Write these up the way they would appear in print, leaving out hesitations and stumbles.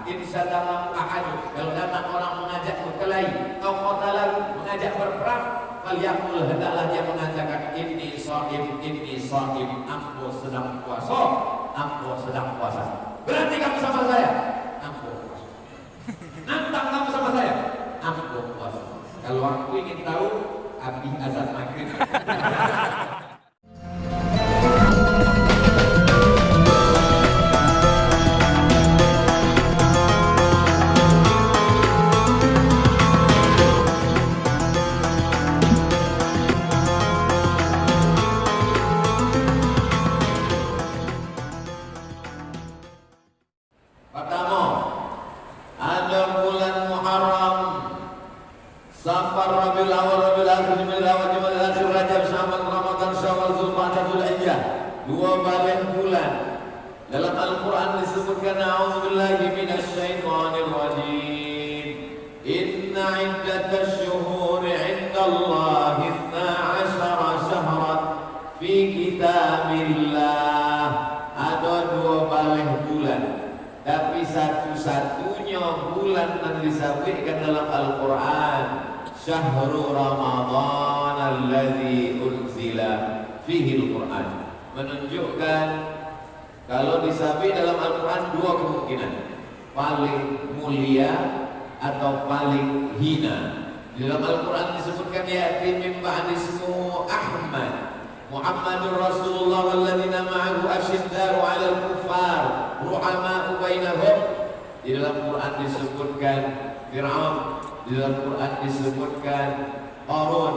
insyatallahu ahad, kalau datang orang mengajak berkelahi, atau qatalahu, mengajak berperang, falyaqul, hendaklah dia mengatakan inni shaim, aku sedang puasa, aku sedang puasa. Berarti kamu sama saya? Aku puasa. Nantang kamu sama saya? Aku puasa. Kalau aku ingin tahu, habis azan maghrib. Pertama, ada bulan Muharram, Safar, Rabiul Awal, Rabiul Akhir, Jumadil Awal, Jumadil Akhir, Rajab, Sya'ban, Ramadan, Syawal, Zulqa'dah, Dzulhijjah. 2 balik bulan. Dalam Al-Quran disebutkan a'udzubillahi minasyaitonir rajim. Inna 'iddatash syuhuri 'indallahi 12 syahran fi kitabillah. Ada 2 balik bulan. Tapi satu-satunya bulan yang disebutkan dalam Al-Quran, Syahrul Ramadan alladzi unzila fihi Al-Quran, menunjukkan kalau disebut dalam Al-Quran 2 kemungkinan, paling mulia atau paling hina. Di dalam Al-Quran disebutkan ya'ti min ba'di ismuhu Ahmad, Muhammadur Rasulullah walladzina ma'ahu asyidda'u 'alal kuffar ruhama'u bainahum. Di dalam Quran disebutkan Fir'aun, di dalam Quran disebutkan Qarun,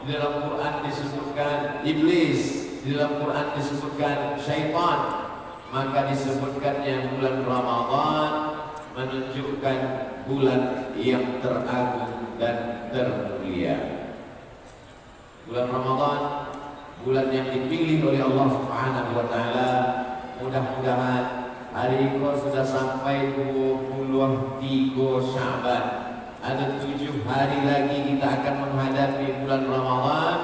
di dalam Quran disebutkan Iblis, di dalam Quran disebutkan syaitan. Maka disebutkannya bulan Ramadan menunjukkan bulan yang teragung dan termulia. Bulan Ramadan, bulan yang dipilih oleh Allah Subhanahu wa taala. Mudah-mudahan hari ini sudah sampai 23 Sya'ban. Ada 7 hari lagi kita akan menghadapi bulan Ramadan.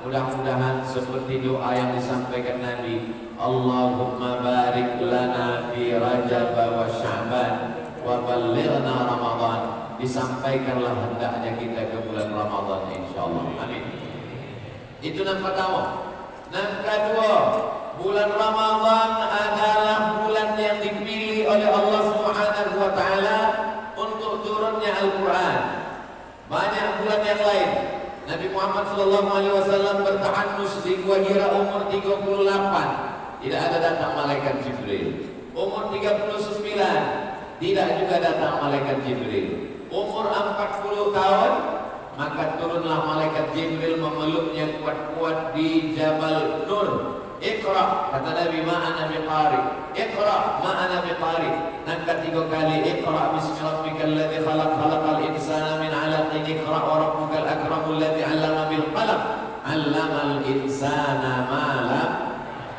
Mudah-mudahan seperti doa yang disampaikan Nabi, Allahumma barik lana fi Rajab wa Sya'ban wa ballighna Ramadan. Disampaikanlah hendaknya kita ke bulan Ramadan insyaallah. Amin. Itu yang pertama. Yang kedua, bulan Ramadan adalah bulan yang dipilih oleh Allah Subhanahu wa taala untuk turunnya Al-Quran. Banyak bulan yang lain Nabi Muhammad SAW bertahannus di Gua Hira umur 38, tidak ada datang malaikat Jibril. Umur 39 tidak juga datang malaikat Jibril. Umur 40 tahun maka turunlah malaikat Jibril memeluknya kuat-kuat di Jabal Nur. Iqra, kata Nabi, ma'ana biqari. Iqra, ma'ana biqari. Dan ketiga kali Iqra bismi rabbikal ladzi khalaq, khalaqal insana min 'alaqin. Iqra wa rabbukal akramul ladzi 'allama bil qalam, 'allamal insana ma lam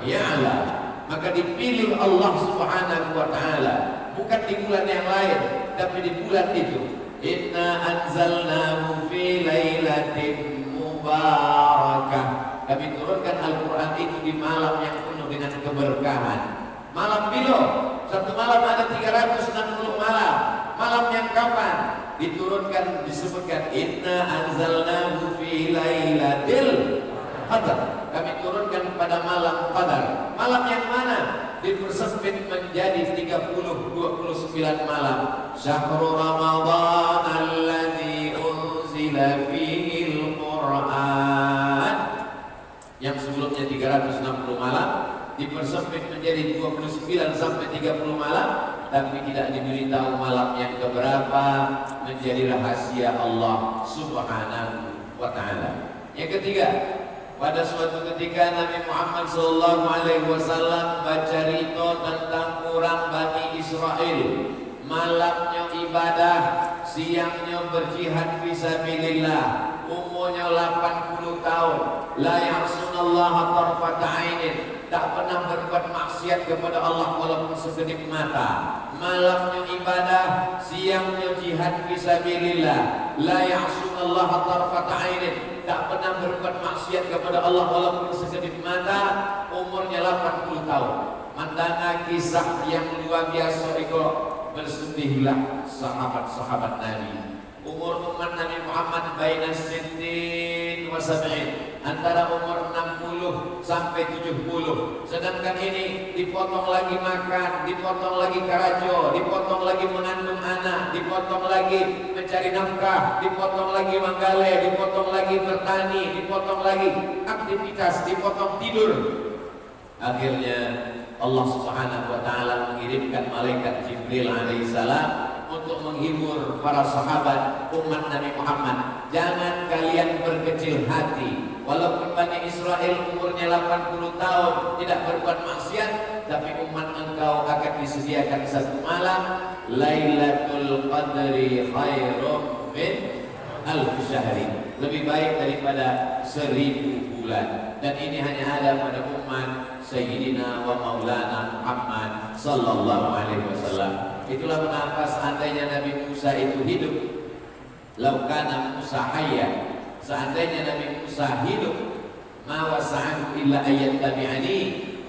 ya'lam. Maka dipilih Allah Subhanahu wa taala bukan di bulan yang lain, tapi di bulan itu. Inna anzalnahu fi lailatin mubarakah. Kami turunkan Al-Quran itu di malam yang penuh dengan keberkahan. Malam bila? Satu malam ada 360 malam. Malam yang kapan? Diturunkan, disebutkan Inna anzalnahu fi lailatil qadar. Kami turunkan pada malam qadar. Malam yang mana? Dipersempit menjadi 29 malam. Syahrul Ramadan alladzi unzila fihi Al-Quran. Yang sebelumnya 360 malam dipersempit menjadi 29 sampai 30 malam, tapi tidak diberitahu malam yang keberapa, menjadi rahasia Allah Subhanahu wa taala. Yang ketiga, pada suatu ketika Nabi Muhammad SAW baca rito tentang orang Bani Israel. Malamnya ibadah, siangnya berjihad fisabilillah. Umurnya 80 tahun. La ya'sunallaha tarfata 'ainin. Tak pernah berbuat maksiat kepada Allah walaupun sekedip mata. Malamnya ibadah, siangnya jihad fisabilillah. La ya'sunallaha tarfata 'ainin. Tak pernah berbuat maksiat kepada Allah walaupun sekedip mata. Umurnya 80 tahun. Mandanga kisah yang luar biasa itu bersedihlah sahabat-sahabat Nabi. Umur umat Nabi Muhammad baina sittin wa sab'in, antara umur 60 sampai 70. Sedangkan ini dipotong lagi makan, dipotong lagi karajo, dipotong lagi mengandung anak, dipotong lagi mencari nafkah, dipotong lagi menggale, dipotong lagi bertani, dipotong lagi aktivitas, dipotong tidur. Akhirnya Allah Subhanahu wa taala mengirimkan malaikat Jibril alaihissalam untuk menghibur para sahabat umat Nabi Muhammad. Jangan kalian berkecil hati. Walaupun Bani Israel umurnya 80 tahun tidak berbuat maksiat, tapi umat engkau akan disediakan satu malam Lailatul Qadri khairum min alf syahri, lebih baik daripada 1000 bulan. Dan ini hanya ada pada umat Sayyidina wa Maulana Muhammad sallallahu alaihi wasallam. Itulah mengapa seandainya Nabi Musa itu hidup, laukana Musa hayya, seandainya Nabi Musa hidup, ma wasa'ahu illa ayat tabi'ani,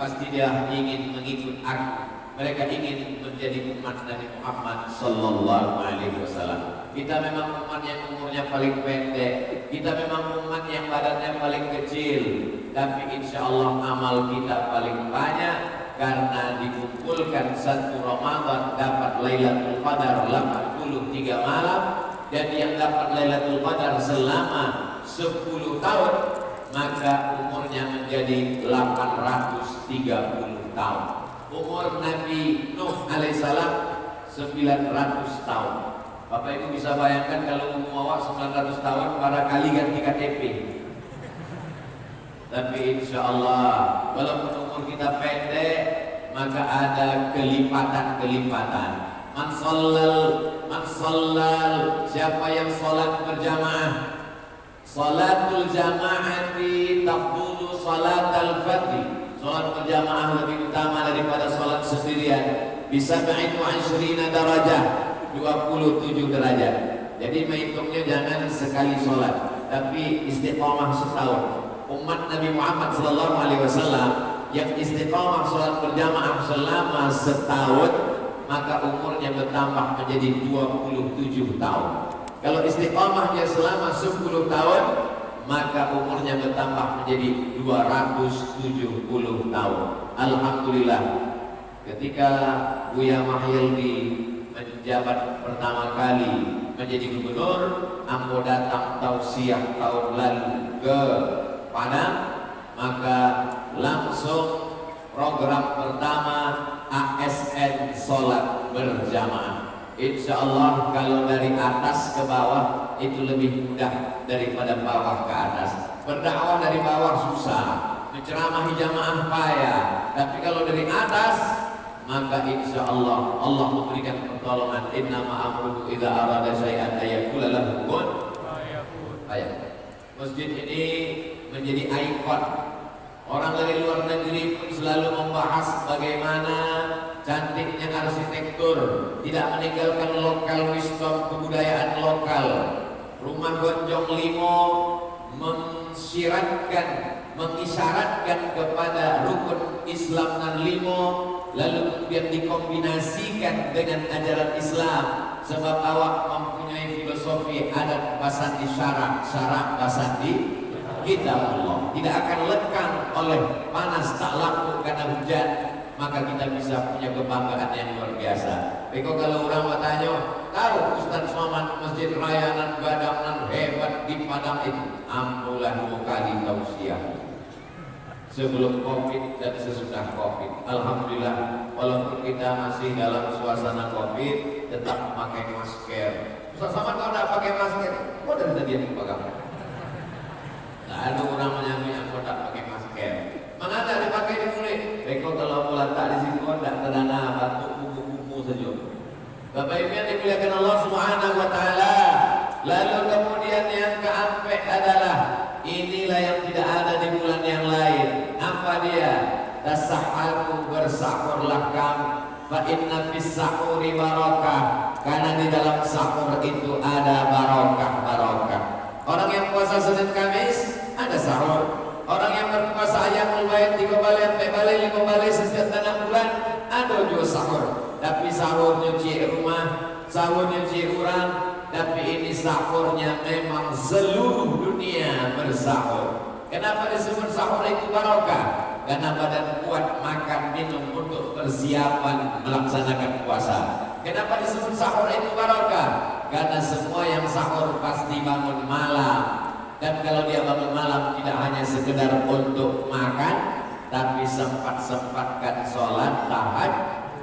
pasti dia ingin mengikut aku. Mereka ingin menjadi umat Nabi Muhammad sallallahu alaihi wasallam. Kita memang umat yang umurnya paling pendek, kita memang umat yang badannya paling kecil, tapi insya Allah amal kita paling banyak karena dikumpulkan satu Ramadan dapat Lailatul Qadar 83 malam, dan yang dapat Lailatul Qadar selama 10 tahun maka umurnya menjadi 830 tahun. Umur Nabi Nuh alaihissalam 900 tahun. Bapak Ibu bisa bayangkan kalau umur awak 900 tahun, para kali ganti KTP. Tapi insya Allah walaupun umur kita pendek, maka ada kelipatan-kelipatan. Man sallal, siapa yang salat berjamaah, salatul jamaati tafdulu salatal fardhi, salat berjamaah lebih utama daripada salat sendirian. Bisa 27 darajah, 27 derajat. Jadi menghitungnya jangan sekali salat, tapi istiqamah setahun. Umat Nabi Muhammad sallallahu alaihi wasallam yang istiqamah salat berjamaah selama setahun, maka umurnya bertambah menjadi 27 tahun. Kalau istiqamahnya selama 10 tahun, maka umurnya bertambah menjadi 270 tahun. Alhamdulillah, ketika Buya Mahyildi menjabat pertama kali menjadi gubernur, ambo datang tausiah tahun lalu ke Padang, maka langsung program pertama ASN sholat berjamaah. Insya Allah kalau dari atas ke bawah itu lebih mudah daripada bawah ke atas. Berdakwah dari bawah susah, menceramahi jamaah payah, tapi kalau dari atas maka insya Allah Allah memberikan pertolongan. Innama amruhu idza arada syai'an ayaqula lahu kun fayakun. Masjid ini menjadi ikon. Orang dari luar negeri pun selalu membahas bagaimana cantiknya arsitektur, tidak meninggalkan lokal wisdom, kebudayaan lokal. Rumah Gonjong Limo mengisyaratkan kepada rukun Islam dan Limo, lalu kemudian dikombinasikan dengan ajaran Islam. Sebab awak mempunyai filosofi adat basan di syarak, syarak basan di kitab Allah, tidak akan lekang oleh panas tak laku karena hujan, maka kita bisa punya kebanggaan yang luar biasa. Beko kalau orang bertanya, tahu Ustaz Somad Masjid Raya nan Badang nan hebat di Padang itu, ampulah 2 kali tausiah sebelum Covid dan sesudah Covid. Alhamdulillah, walaupun kita masih dalam suasana Covid, tetap memakai masker. Ustaz Somad kalau tidak pakai masker, kok dari tadi yang dipakai? Tidak ada orang yang tidak pakai masker. Mengapa dipakai di mulut? Beko kalau mulai tak di situ, tidak terdana batuk kuku-kuku saja. Bapak Ibu yang dimuliakan Allah Subhanahu wa taala. Lalu kemudian yang keempat adalah inilah yang tidak ada di bulan yang lain. Apa dia? Tasahharu, bersahurlah kamu. Fa inna fis sahuri barakah. Karena di dalam sahur itu ada barokah. Orang yang puasa Senin Kamis ada sahur. Orang yang berpuasa ayamul bait 3 balik, 4 balik, 5 balik setiap tengah bulan ada juga sahur. tapi sahur nyuci rumah, sahur nyuci orang, tapi ini sahurnya memang seluruh dunia bersahur. Kenapa disebut sahur itu barokah? Karena badan kuat makan minum untuk persiapan melaksanakan puasa. Kenapa disebut sahur itu barokah? Karena semua yang sahur pasti bangun malam. Dan kalau dia bangun malam tidak hanya sekedar untuk makan, tapi sempat-sempatkan sholat tahajud.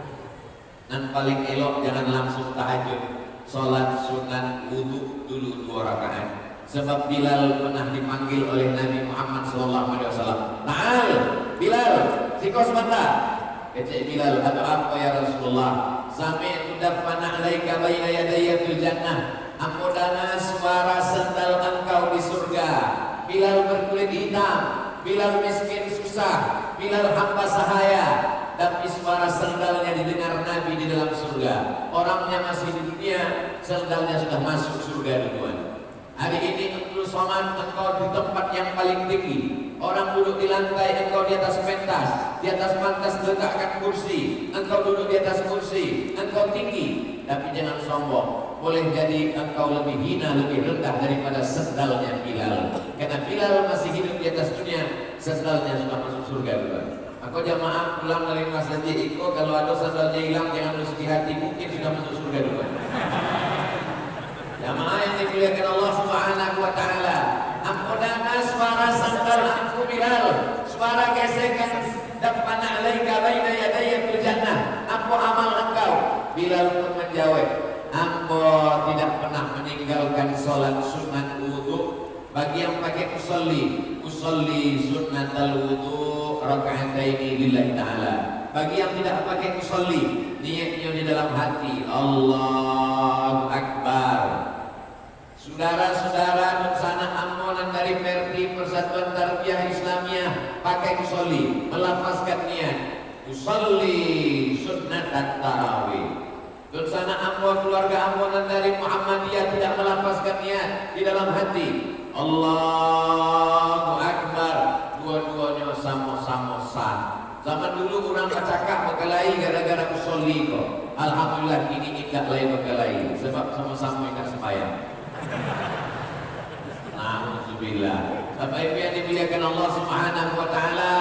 Dan paling elok jangan langsung tahajud, sholat sunat wudhu dulu 2 rakaat. Sebab Bilal pernah dipanggil oleh Nabi Muhammad SAW. Ta'al Bilal, siko sebentar. Kata Bilal, ada apa ya Rasulullah? Sami'tu dafana alaika baina yadayya fil jannah. Aku dengar suara sendal engkau di surga. Bilal berkulit hitam, Bilal miskin susah, Bilal hamba sahaya, tapi suara sendalnya didengar Nabi di dalam surga. Orangnya masih di dunia, sendalnya sudah masuk surga duluan. Hari ini Abdul Somad, engkau di tempat yang paling tinggi. Orang duduk di lantai, engkau di atas pentas. Di atas pentas diletakkan kursi, engkau duduk di atas kursi. Engkau tinggi, tapi jangan sombong. Boleh jadi engkau lebih hina, lebih rendah daripada sendalnya Bilal. Karena Bilal masih hidup di atas dunia, sendalnya sudah masuk surga duluan. Aku jamaah pulang dari masjid Iko, kalau ada sandalnya hilang jangan bersedih hati, mungkin sudah masuk surga duluan. Jamaah yang dimuliakan Allah Subhanahu wa taala, ampunana suara sandal aku Bilal, suara gesekan dafana alaika baina yadayya fil jannah. Apa amal engkau? Bilal pun menjawab, ambo tidak pernah meninggalkan sholat sunat wudu. Bagi yang pakai usolli sunnatal wudu raka'ataini lillahi ta'ala. Bagi yang tidak pakai usolli, niatnya di dalam hati, Allahu Akbar. Saudara-saudara Nuksana Ammonan dari Perti Persatuan Tarbiyah Islamiyah pakai usolli, melafazkan niat usolli sunnatan tarawih. Nuksana Ammon keluarga Ammonan dari Muhammadiyah tidak melafazkan niat di dalam hati, Allahu Akbar. Dua-duanya sama-sama sah. Zaman dulu orang bercakap berkelahi gara-gara usolli kok. Alhamdulillah ini tidak lain berkelahi sebab sama-sama ingat sembahyang. Alhamdulillah. Bapak Ibu yang dimuliakan Allah Subhanahu wa taala,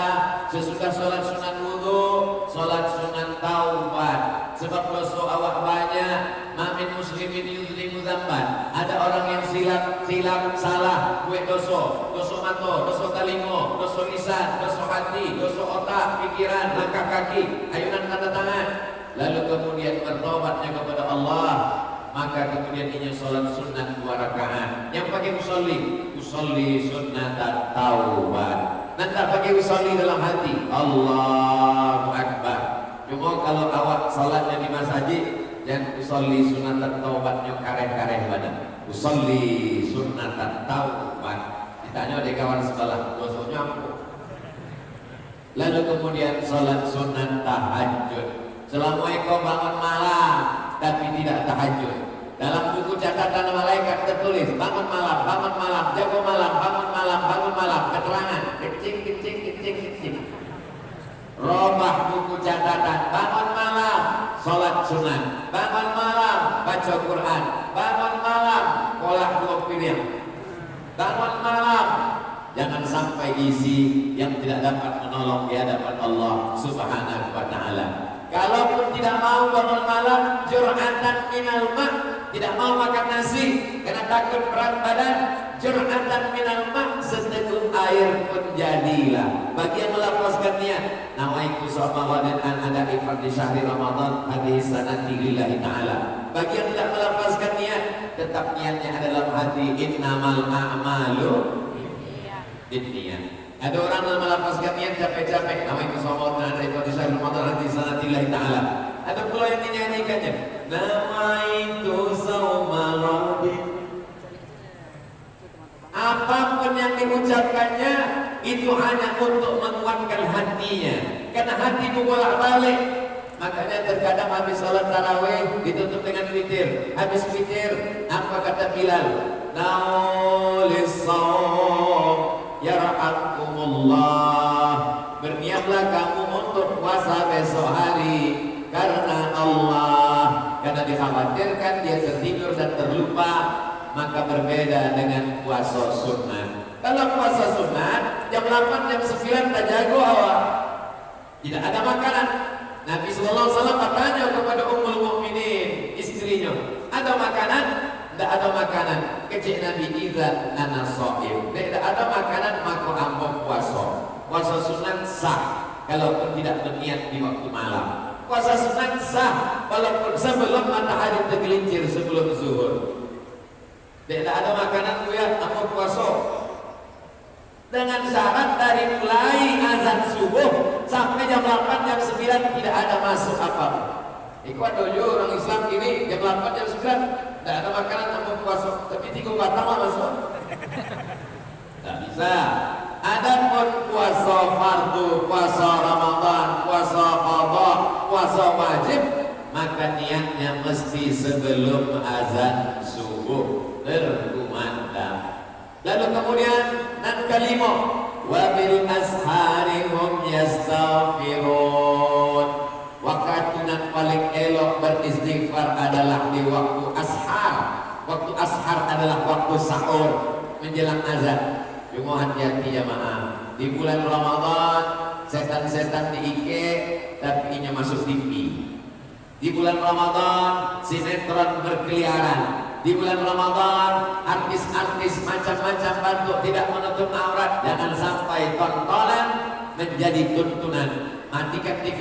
sesudah sholat sunat wudu, sholat sunat taubat. Sebab dosa awak banyak, mamin muslimin yuzlimu dzamban. Ada orang yang silap salah, buat dosa mata, dosa telinga, dosa lisan, dosa hati, dosa otak, pikiran, langkah kaki, ayunan tanda tangan. Lalu kemudian bertobatnya kepada Allah, maka kemudian ini sholat sunat 2 rakaat. Yang pakai usolli sunat taubat. Nanti pakai usolli dalam hati, Allahu Akbar. Cuma kalau awak sholatnya di masjid, jangan usolli sunat taubatnya kareh-kareh badan. Usolli sunat taubat. Ditanya oleh kawan sebelah, dosanya apa? Lalu kemudian sholat sunat tahajud. Selama kau bangun malam tapi tidak tahajud, dalam buku catatan malaikat tertulis bangun malam, jago malam, bangun malam, keterangan kecing. Robah buku catatan, bangun malam, sholat sunat, bangun malam, baca Quran, bangun malam, kolak 2 piring, bangun malam. Jangan sampai isi yang tidak dapat menolong di hadapan Allah Subhanahu wa taala. Kalaupun tidak mau bangun malam, jur'atan minal ma', tidak mau makan nasi karena takut berat badan, jur'atan minal ma', seteguk air pun jadilah. Bagi yang melafazkan niat, nawaitu shawmawadan an ada'i fardhi syahri Ramadan hadhihi sanati lillahi ta'ala. Bagi yang tidak melafazkan niat, tetap niatnya ada dalam hati, innamal a'malu binniyat. Ada orang yang melafazkan niat capek-capek, nawaitu shawmawadan an ada'i fardhi syahri Ramadan hadhihi sanati lillahi ta'ala. Ada pula yang dinyanyikannya, nawaitu shawmawadan. Apapun yang diucapkannya itu hanya untuk menguatkan hatinya, karena hati bolak-balik. Makanya terkadang habis salat tarawih ditutup dengan witir. Habis witir, apa kata Bilal? Naulis shaum yarhamkumullah. Berniatlah kamu untuk puasa besok hari, karena Allah, karena dikhawatirkan dia tertidur dan terlupa. Maka berbeda dengan puasa sunat. Kalau puasa sunat jam 8 jam 9 tak jago awak, tidak ada makanan. Nabi sallallahu alaihi wasallam bertanya kepada Ummul Mukminin, istrinya, ada makanan? Tidak ada makanan. Kecil Nabi, idza ana shaim. Tidak ada makanan maka ambo puasa. Puasa sunat sah kalaupun tidak berniat di waktu malam. Puasa sunat sah walaupun sebelum matahari tergelincir, sebelum zuhur. Tidak ada makanan buat ambo puasa. Dengan syarat dari mulai azan subuh sampai jam 8 jam 9 tidak ada masuk apa. Ikut dulu orang Islam ini jam 8 jam 9 tidak ada makanan ambo puasa, tapi 3 batang lah masuk. Tidak bisa. Adapun puasa fardu, puasa Ramadan, puasa qadha, puasa wajib, maka niatnya mesti sebelum azan subuh berkumandang. Lalu kemudian nan kelima, wabil ashari hum yastaghfirun. Waktu nan paling elok beristighfar adalah di waktu ashar. Waktu ashar adalah waktu sahur menjelang azan. Cuma hati-hati jamaah. Di bulan Ramadan setan-setan diike tapi inya masuk TV. Di bulan Ramadan sinetron berkeliaran. Di bulan Ramadan artis-artis macam-macam bentuk tidak menutup aurat. Jangan sampai tontonan menjadi tuntunan. Matikan TV,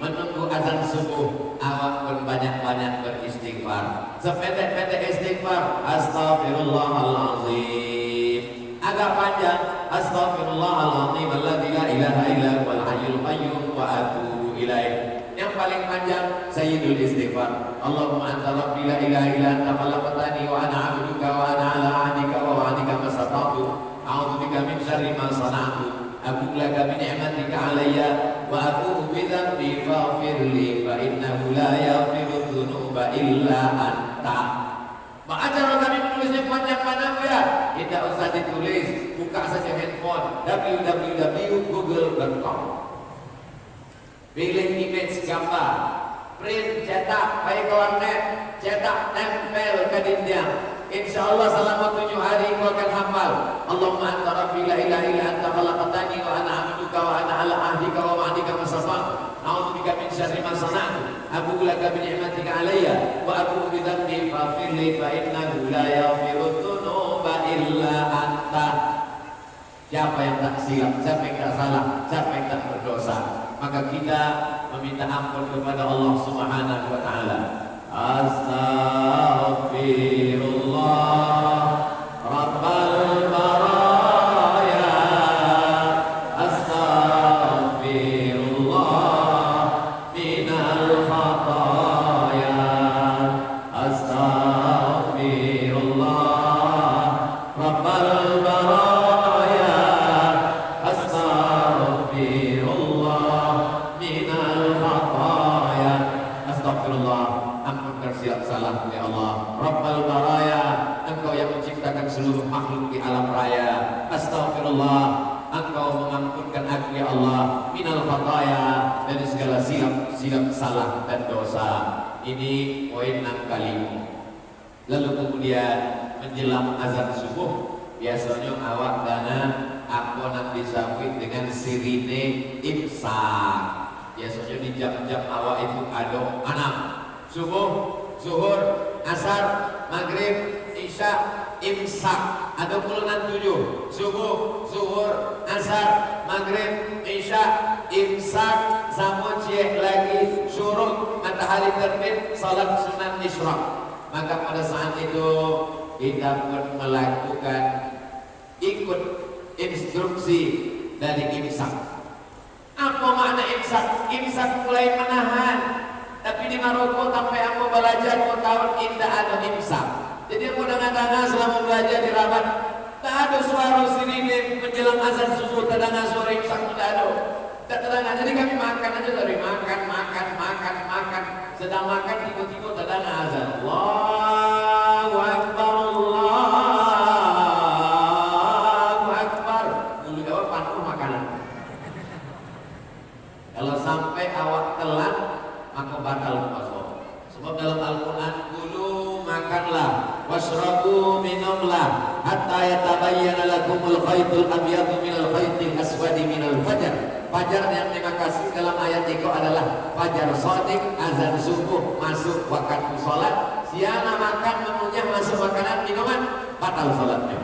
menunggu azan subuh. Awak pun banyak-banyak beristighfar. Sependek-pendek istighfar, astaghfirullahalazim. Agak panjang, astaghfirullahalazim alladzi la ilaha illa huwal hayyul qayyum wa atubu ilaih. Yang paling panjang sayyidul istighfar. Allahumma anta rabbi la ilaha illa anta khalaqtani wa ana 'abduka wa ana 'ala 'ahdika wa wa'dika mastata'tu. A'udzu bika min syarri ma sana'tu. Abu laka bi ni'matika 'alayya wa atubu bi dhanbi faghfir li fa innahu la yaghfiru dzunuba illa anta. Acara kami menulisnya panjang mana ya? Tidak usah ditulis, buka saja handphone www.google.com. Pilih image gambar, print, cetak, baik ke warnet, cetak, tempel ke dinding. Insya Allah selama 7 hari kau akan hafal. Allahumma anta rabbi la ilaha illa anta khalaqtani wa ana 'abduka wa ana 'ala 'ahdika wa wa'dika mastata'tu. A'udzu bika min syarri ma sana'tu. Abu laka bi ni'matika 'alayya wa atubu bi dhanbi faghfir li fa innahu la yaghfiru dzunuba illa anta. Siapa yang tak silap, siapa yang tak salah, siapa yang tak berdosa, maka kita meminta ampun kepada Allah Subhanahu wa taala. Astaghfirullah Rabbal baraya. Astaghfirullah minal khataya. Astaghfirullah Rabbal baraya. Astaghfirullah minal khataya. Astagfirullah, ampunkan silap salah ya Allah. Rabbal baraya, Engkau yang menciptakan seluruh makhluk di alam raya. Astagfirullah, Engkau mengampunkan aku ya Allah. Minal khataya, dari segala silap salah dan dosa. Ini poin 6 kali. Lalu kemudian menjelang azan subuh, biasanya awak dana aku nanti disambut dengan sirine imsak. Biasanya di jam-jam awal itu ada 6. Subuh, zuhur, asar, maghrib, isya, imsak. Ada puluhan 7. Subuh, zuhur, asar, maghrib, isya, imsak. Sama cek lagi syuruk, matahari terbit, salat sunat isyraq. Maka pada saat itu kita pun melakukan ikut instruksi dari imsak. Apa makna imsak? Imsak mulai menahan. Tapi di Maroko sampai aku belajar 2 tahun tidak ada imsak. Jadi aku dengar-dengar selama belajar di Rabat, tak ada suara sirine menjelang azan subuh, tak ada suara imsak, tidak ada. Tak terdengar. Jadi kami makan aja dari makan. Sedang makan tiba-tiba tak ada azan. Allahu Akbar, Allahu Akbar. Dulu awak panuh makanan. Kalau sampai awak telat, maka batal puasa. makanlah, washrabu minumlah, hatta yatabayyana lakumul khaytul abyadu minal khaytil aswadi minal fajar. Fajar yang dimaksud dalam ayat itu adalah fajar shadiq, azan subuh, masuk waktu sholat, siang makan mengunyah, masuk makanan minuman, batal sholatnya.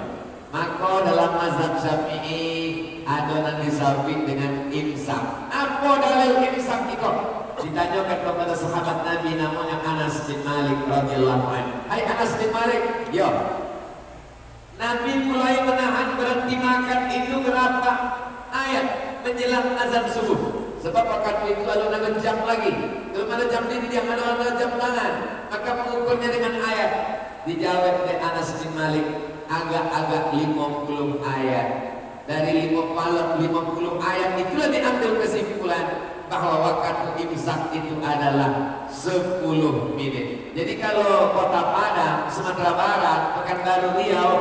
Maka dalam mazhab Syafi'i adonan disabit dengan imsak. Apa dalil imsak itu? Ditanyakan kepada sahabat Nabi namanya Anas bin Malik radhiyallahu anhu. Hai Anas bin Malik, yo. Nabi mulai menahan berhenti makan itu berapa ayat menjelang azan subuh? Sebab waktu itu lalu ada jam lagi, belum ada jam dinding, yang ada jam tangan, maka mengukurnya dengan ayat. Dijawab oleh Anas bin Malik, agak-agak 50 ayat. Dari 50 ayat itulah diambil kesimpulan bahwa waktu imsak itu adalah 10 menit. Jadi kalau Kota Padang, Sumatera Barat, Pekanbaru, Riau,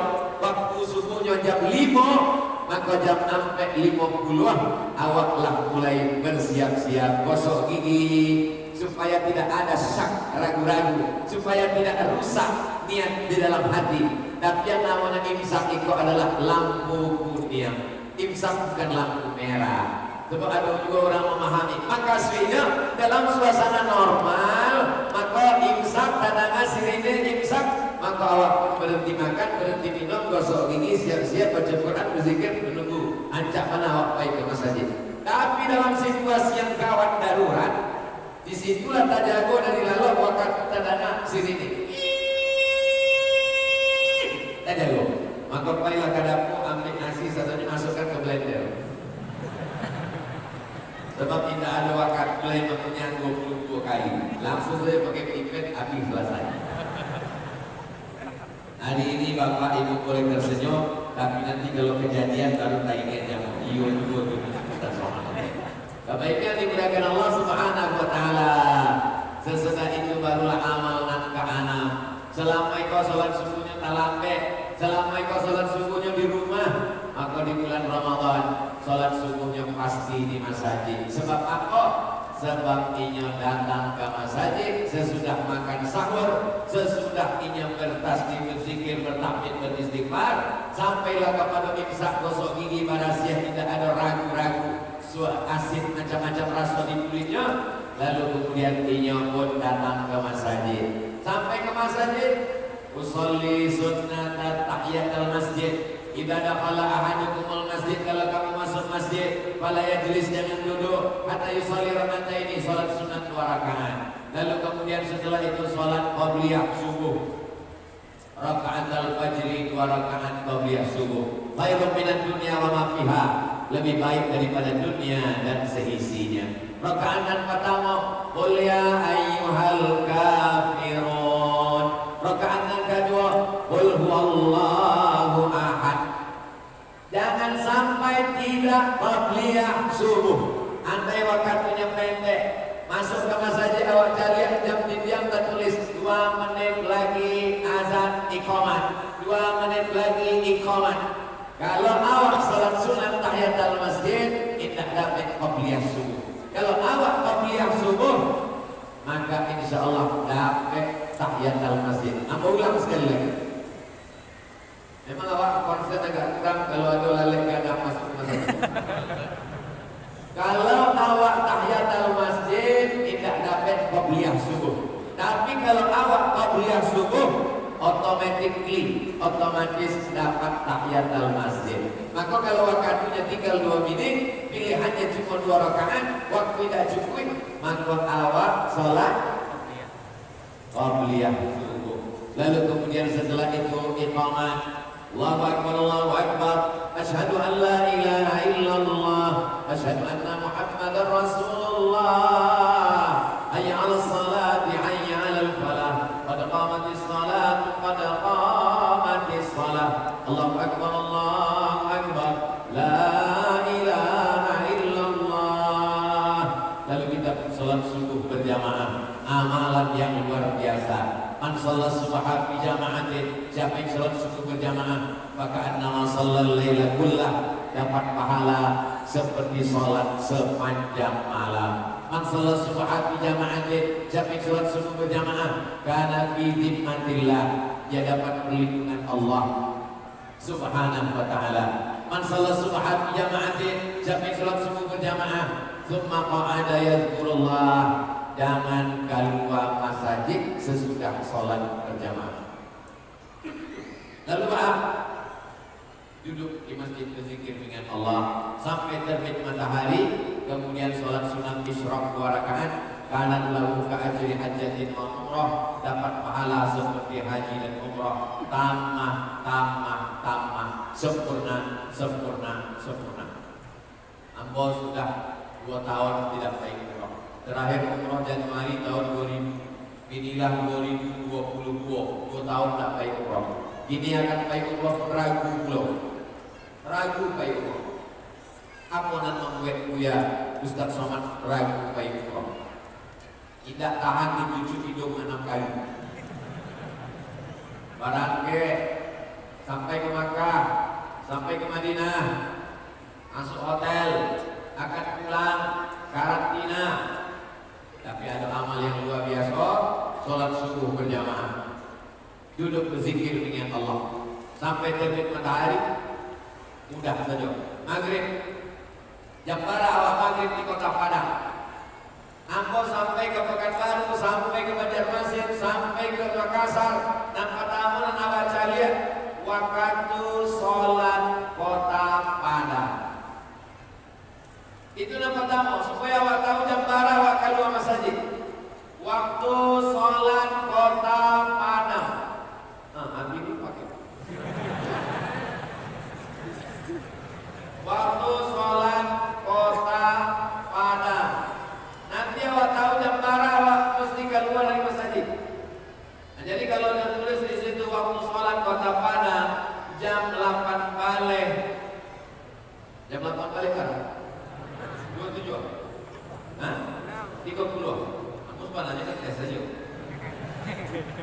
waktu subuhnya jam 5, maka jam 6.50 awaklah mulai bersiap-siap gosok gigi supaya tidak ada syak, ragu-ragu, supaya tidak rusak niat di dalam hati. Tapi yang namanya imsak itu adalah lampu kuning. Imsak bukan lampu merah. Sebab ada juga orang memahami. Maka sebenarnya dalam suasana normal, maka imsak tanda sirine imsak, maka awak berhenti makan, berhenti minum, gosok gigi, siap-siap baca Quran, berzikir, menunggu ancak mana awak baik ke masjid. Tapi dalam situasi yang gawat darurat, disitulah tak jago dari lalu waktu tanda sirine. Tak jago. Maka baiklah kadapu ambil nasi satunya masukkan ke blender. Sebab tidak ada wakat mulai mengunyah 22 kali. Langsung saya pakai pipet, habis selesai. Hari ini bapak ibu boleh tersenyum, tapi nanti kalau kejadian baru tak ingat yang iyo itu kita soal. Bapak ibu yang dimuliakan Allah Subhanahu Wa Taala, sesudah itu barulah amal nan ke anak. Selama kau sholat subuhnya tak lambat, selama kau sholat subuhnya di rumah, maka di bulan Ramadan sholat subuhnya pasti di masjid. Sebab apa? Sebab inya datang ke masjid sesudah makan sahur, sesudah inya bertasbih, berzikir, bertakbir, beristighfar, sampailah kepada imsak gosok gigi pada siang, tidak ada ragu-ragu, asin macam-macam rasa di kulitnya. Lalu kemudian inya pun datang ke masjid. Sampai ke masjid, usolli sunnata tahiyatul masjid. Idza dakhala ahadukumul masjid, kalau kamu masuk masjid, fala yajlis, jangan duduk, hatta yusalli raka'ataini, salat sunat 2 rakaat. Lalu kemudian setelah itu salat qabliyah subuh, rakaat al-fajri 2 rakaat qabliyah subuh. Khairun minad dunya wa ma fiha, lebih baik daripada dunia dan seisinya. Rakaat pertama, qul ya ayyuhal kafirun. Rakaat kedua, qul huwallahu ahad. Jangan sampai tidak qabliyah subuh. Andai waktunya pendek, masuk ke masjid awak cari jam diam tertulis 2 menit lagi azan iqamat, 2 menit lagi iqamat. Kalau awak salat sunat tahiyatul masjid, tidak dapat qabliyah subuh. Kalau awak qabliyah subuh, maka insya Allah dapat tahiyatul masjid. Apa ulang sekali lagi? Memang awak konsen agak kurang kalau ada lalai gak ada masuk masjid. Kalau awak tahiyatul masjid tidak dapat qabliyah subuh. Tapi kalau awak qabliyah subuh, otomatis dapat tahiyatul masjid. Maka kalau waktunya tinggal 2 menit, pilihannya cuma 2 rakaat, waktu tidak cukup, maka awak sholat qabliyah subuh. Lalu kemudian setelah itu iqamah, Allahu Akbar, Allahu Akbar, asyhadu an la ilaha illallah, asyhadu anna Muhammadar Rasulullah, hayya 'alas salati, hayya 'alal falah, qad qamatis salat, qad qamatis salah. Allahu Akbar, Allahu Akbar, la ilaha illallah. Lalu kita salat subuh berjamaah, amalan yang luar biasa. Man sholat subha fi jama'atin, siapa yang sholat subuh berjamaah, maka annama shallal laila kullah, dapat pahala seperti sholat sepanjang malam. Man shalat subha fi jama'atin, siapa yang salat subuh berjamaah, kana fi dhimmatillah, dia dapat perlindungan Allah Subhanahu wa taala. Man shalat subha fi jama'atin, siapa yang salat subuh berjamaah, tsumma qa'ada yadhkurullah, jangan keluar masjid sesudah salat berjamaah. Lalu duduk di masjid berzikir dengan Allah sampai terbit matahari, kemudian sholat sunat isyraq 2 rakaat, kana lahu ka ajri hajjatin wa umrah, dapat pahala seperti haji dan umrah, tamah, sempurna. Ambo sudah 2 tahun tidak baik umrah. Terakhir umrah Januari tahun 2000, inilah 2022, 2 tahun tak baik umrah. Ini akan baik umrah, ragu baik umrah. Apa nan membuat Buya Ustaz Somad ragu baik umrah? Tidak tahan dicucuk hidung 6 kali. Barangke sampai ke Makkah, sampai ke Madinah, masuk hotel, akan pulang karantina. Tapi ada amal yang luar biasa, sholat subuh berjamaah, duduk berzikir dengan Allah sampai terbit matahari. Mudah saja. Maghrib, jam berapa awak maghrib di Kota Padang? Ambo sampai ke Pekanbaru, sampai ke Banjarmasin, sampai ke Makassar, dan pertama awak lihat waktu sholat Kota Padang. Itu yang pertama, supaya awak tahu jam berapa awak keluar masjid. Waktu sholat Kota Padang. Ambil itu pakai. Waktu sholat Kota Padang. Nanti awak tahu jam berapa awak mesti keluar dari masjid. Nah, jadi kalau ada tulis di situ waktu sholat Kota Padang jam 8 balik. Jam 8 balik kan? 27. Hah? 30. Aku sebenarnya kan tes saja.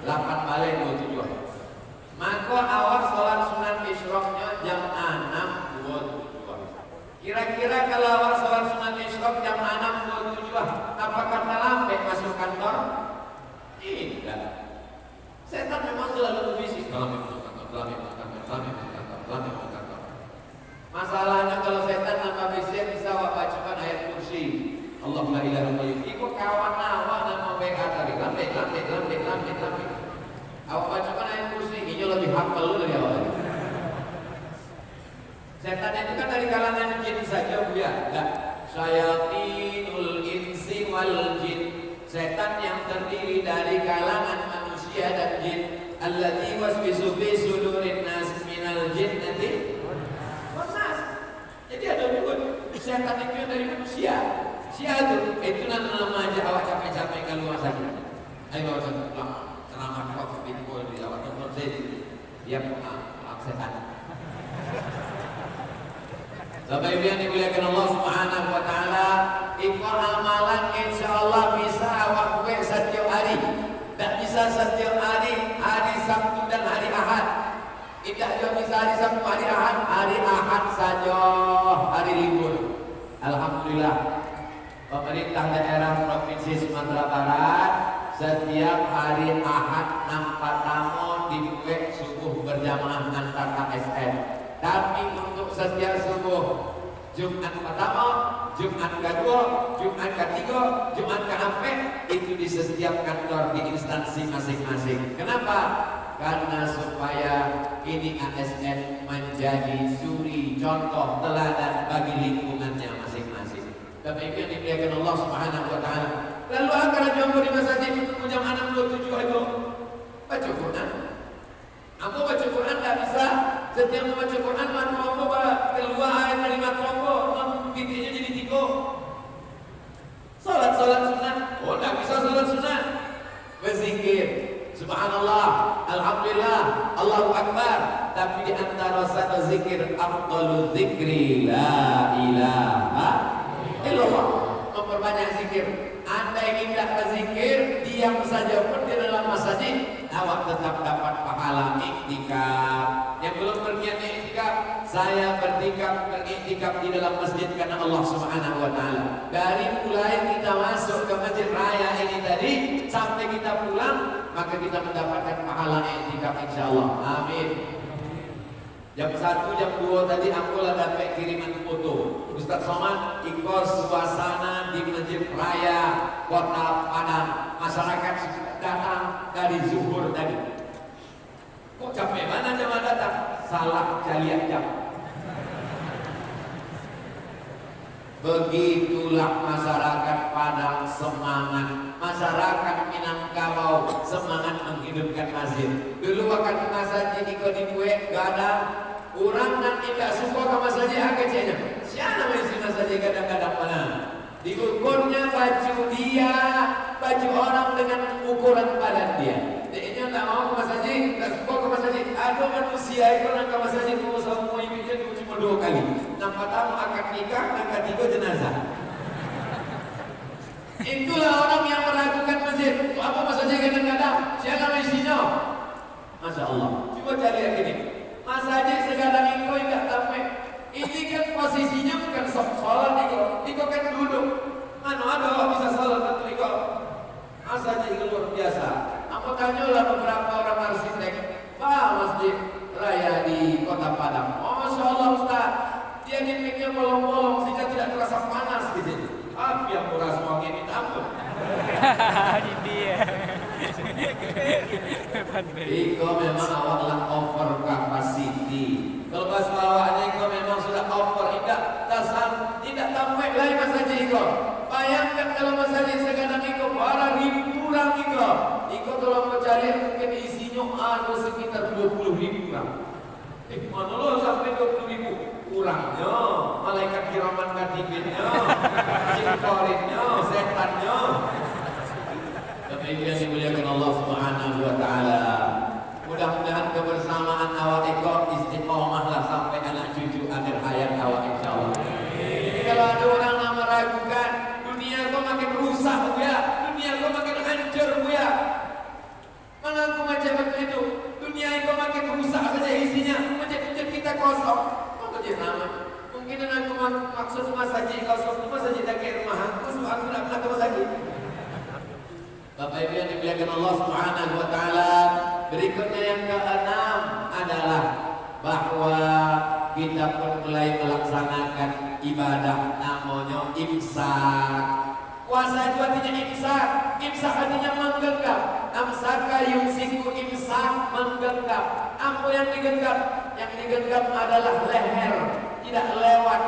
8 balik 27. Maka awal sholat sunat isyraqnya jam 6.27. Kira-kira kalau awal sholat sunat isyraq jam 6.27, apakah terlambat masuk kantor? Tidak. Setan memang selalu berbisik. Terlambat kantor. Masalahnya kalau setan nama bisik bisa awak bacakan ayat kursi. Allahumma la ilaha illa anta. Iku kawan awak nama BK tadi. Lambat. Awak bacakan ayat kursi, ini lebih hafal lu dari awal. Setan itu kan dari kalangan jin saja, Bu ya. Enggak. Syayatinul insi wal jin. Setan yang terdiri dari kalangan manusia dan jin. Alladzi waswisu fi sudurin nas minal jinnati wan nas. Jadi ada dua setan itu dari manusia. Siapa itu nama aja awak capek-capek keluar saja. Ayo awak pulang. Selamat kau pinggul di awak tempat dia setan. Bapak Ibu yang dimuliakan Allah Subhanahu wa taala, ikut amalan insyaallah bisa awak buat setiap hari. Tak bisa setiap hari, hari Sabtu dan hari Ahad. Tidak juga bisa hari Sabtu, hari Ahad saja hari libur. Alhamdulillah. Pemerintah daerah Provinsi Sumatera Barat setiap hari Ahad nampak tamu dibuat subuh berjamaah antar ASN. Tapi untuk setiap subuh Jumat pertama, Jumat kedua, Jumat ketiga, Jumat keempat itu di setiap kantor di instansi masing-masing. Kenapa? Karena supaya ini ASN menjadi suri contoh teladan bagi lingkungannya masing-masing. Bapak Ibu yang dimuliakan Allah Subhanahu wa taala. Lalu akan jumpa di masjid itu jam 6.27 itu baca Quran. Aku baca Quran tak bisa. Setiap membaca Quran maka keluar ayat dari kelompok titiknya jadi 3. Salat sunat. Oh tak bisa salat sunat. Berzikir. Subhanallah, alhamdulillah, Allahu Akbar. Tapi di antara satu zikir afdalul zikri la ilaha illallah. Memperbanyak zikir. Anda yang tidak berzikir, diam saja pun di dalam masjid, awak tetap dapat pahala iktikaf. Yang belum berniat iktikaf, saya beriktikaf iktikaf di dalam masjid karena Allah Subhanahu wa taala. Dari mulai kita masuk ke masjid raya ini tadi sampai kita pulang, maka kita mendapatkan pahala iktikaf insyaallah. Amin. Jam 1, jam 2 tadi aku lah dapat kiriman foto Ustaz Somad ikut suasana di masjid raya Kota Padang. Masyarakat datang dari zuhur tadi. Kok capek mana jamaah datang? Salah lihat jam. Begitulah masyarakat Padang semangat, masyarakat Minangkabau semangat menghidupkan masjid. Dulu waktu masjid ikut dibuat gak ada orang dan tidak suka ke masjid kecilnya. Siapa mesti masjid kadang-kadang mana? Diukurnya baju dia, baju orang dengan ukuran badan dia. Dia tak mau ke masjid, tak suka ke masjid. Ada manusia itu nak ke masjid semua ibunya cuma 2 kali. Yang pertama akad nikah, yang ketiga jenazah. Itulah orang yang meragukan masjid. Apa masjid kadang-kadang? Siapa mestinya? Masya Allah. Coba cari yang ini. Masjid sekarang itu tidak sampai. Ini kan posisinya bukan sholat Iko kan duduk. Mana ada bisa sholat atau Iko? Masjid itu luar biasa. Aku tanyalah beberapa orang arsitek, Pak, masjid raya di Kota Padang. Masya Allah Ustaz, dia dindingnya bolong-bolong sehingga tidak terasa panas di sini. Tapi yang murah semua ini takut. Iko memang awaklah over capacity. Kalau bahasa awaknya Iko memang sudah over, tidak tambah lagi masjid Iko. Bayangkan kalau masjid sekarang Iko para ribu orang Iko. Iko kalau mau cari mungkin isinya ada sekitar 20.000 orang. Mana lo sampai 20.000? Kurangnya, malaikat kiraman katibinnya, cintorinnya, setannya. Demikian dimuliakan Allah Subhanahu wa taala. Mudah-mudahan kebersamaan awak ekor istiqomahlah sampai anak cucu akhir hayat awak insyaallah. Kalau ada orang yang meragukan, dunia kau makin rusak ya, dunia kau makin hancur ya. Mana aku macam itu? Dunia kau makin rusak saja isinya. Masjid kita kosong. Masjid nama. Mungkin aku maksud masjid kosong, masjid dekat rumah. Aku nak pernah ke masjid. Bapak Ibu yang dimuliakan Allah Subhanahu wa taala, berikutnya yang keenam adalah bahwa kita pun mulai melaksanakan ibadah namanya imsak. Puasa itu artinya imsak. Imsak artinya menggenggam. Amsaka yumsiku, imsak menggenggam. Apa yang digenggam? Yang digenggam adalah leher, tidak lewat.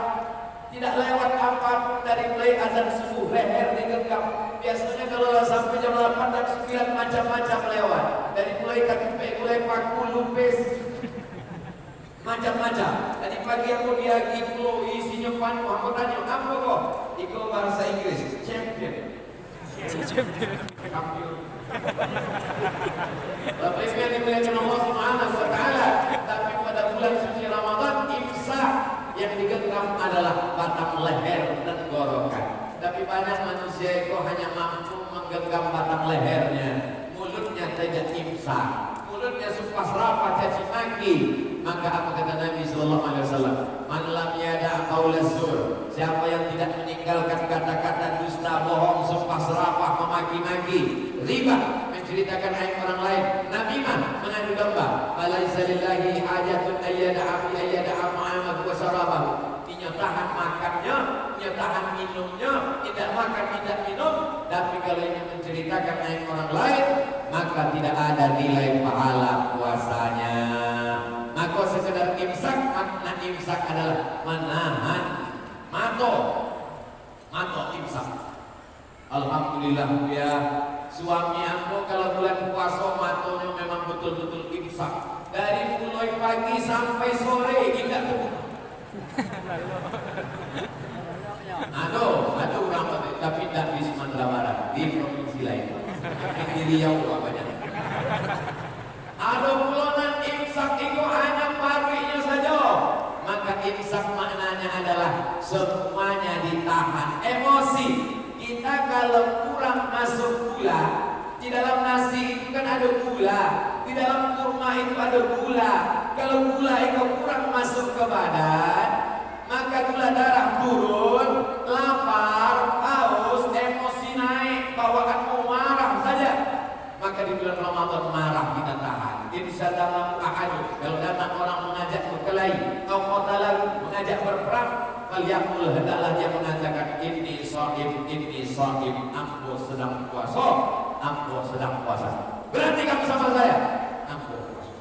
Tidak lewat apapun dari mulai azan subuh, leher digenggam. Biasanya kalau sampai jam 8 dan 9 macam-macam lewat. Dari mulai kaki, mulai paku, lupis, macam-macam. Tadi pagi aku dia gitu, isinya panu. Aku tanya, apa kok? Itu bahasa Inggris, champion. Champion. Bapak Ibu yang dimuliakan Allah Subhanahu wa taala, tapi pada bulan suci Ramadan imsak yang digenggam adalah batang leher dan gorokan. Tapi banyak manusia itu hanya mampu menggenggam batang lehernya, mulutnya tidak imsak, mulutnya sumpah serapah caci maki. Maka apa kata Nabi Sallallahu Alaihi Wasallam? Man lam yada' qaula zur, siapa yang tidak meninggalkan kata-kata dusta, bohong, sumpah serapah, memaki-maki, riba, menceritakan aib orang lain, namimah, mengadu domba, falaisa lillahi hajatun ayyada'a fi ayyada'a ma'amahu wa syarabahu. Tahan makannya, tahan minumnya, tidak makan, tidak minum. Tapi kalau ini menceritakan aib orang lain, maka tidak ada nilai pahala puasanya. Maka sekedar imsak, makna imsak adalah menahan mato imsak. Alhamdulillah ya, suami aku kalau bulan puasa matonya memang betul-betul imsak. Dari mulai pagi sampai sore tidak tutup. Aduh orang tapi tidak di Sumatera Barat, di provinsi lain, di Riau apanya. Ada bulan imsak itu hanya paginya saja. Maka imsak maknanya adalah semuanya ditahan. Emosi kita kalau kurang masuk gula, di dalam nasi itu kan ada gula, di dalam kurma itu ada gula. Kalau gula itu kurang masuk ke badan, maka gula darah turun, lapar, haus, emosi naik, bawaanmu marah saja. Maka di bulan Ramadan marah kita tahan. Insya Allah ahadu, kalau datang orang mengajak berkelahi, kau qatalahu, mengajak berperang, falyaqul, hendaklah dia mengatakan inni shaim, aku sedang puasa, aku sedang puasa. Berarti kamu sama saya, aku puasa.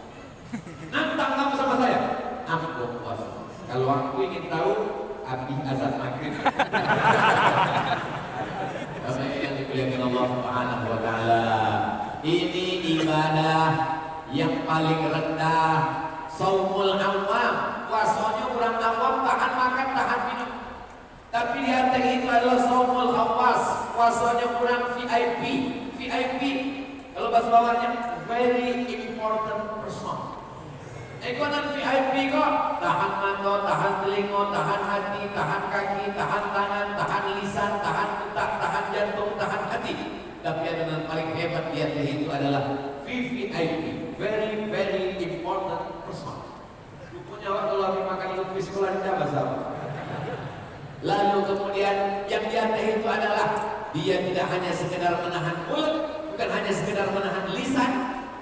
Nantang kamu sama saya, aku puasa. Kalau aku ingin tahu, habis azan maghrib. Apa yang dimuliakan Allah Subhanahu wa taala. Ini ibadah yang paling rendah. Saumul awam, puasanya orang awam, tahan makan, tahan minum. Tapi di atas itu adalah saumul khawas, puasanya orang VIP. Kalau bahasa bawahnya very important person. Ekonomi VIP kok, tahan mata, tahan telinga, tahan hati, tahan kaki, tahan tangan, tahan lisan, tahan otak, tahan jantung, tahan hati. Tapi yang paling hebat di atas itu adalah VVIP, very important person. Rupanya waktu lagi makan lebih sekolah di bahasa. Lalu kemudian yang di atas itu adalah dia tidak hanya sekedar menahan mulut, bukan hanya sekedar menahan lisan,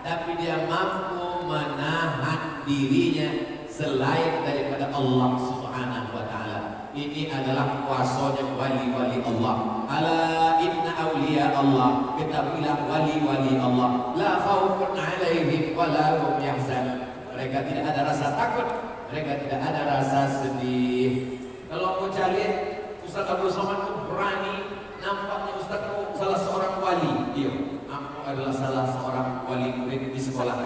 tapi dia mampu menahan dirinya selain daripada Allah Subhanahu wa taala. Ini adalah puasanya wali-wali Allah. Ala inna awliya Allah, ketahuilah wali-wali Allah, la khaufun alaihim wa la hum yahzanun. Mereka tidak ada rasa takut, mereka tidak ada rasa sedih. Kalau aku cari Ustaz Abdul Somad itu berani, nampaknya Ustaz itu salah seorang wali. Iya, aku adalah salah seorang wali murid di sekolah.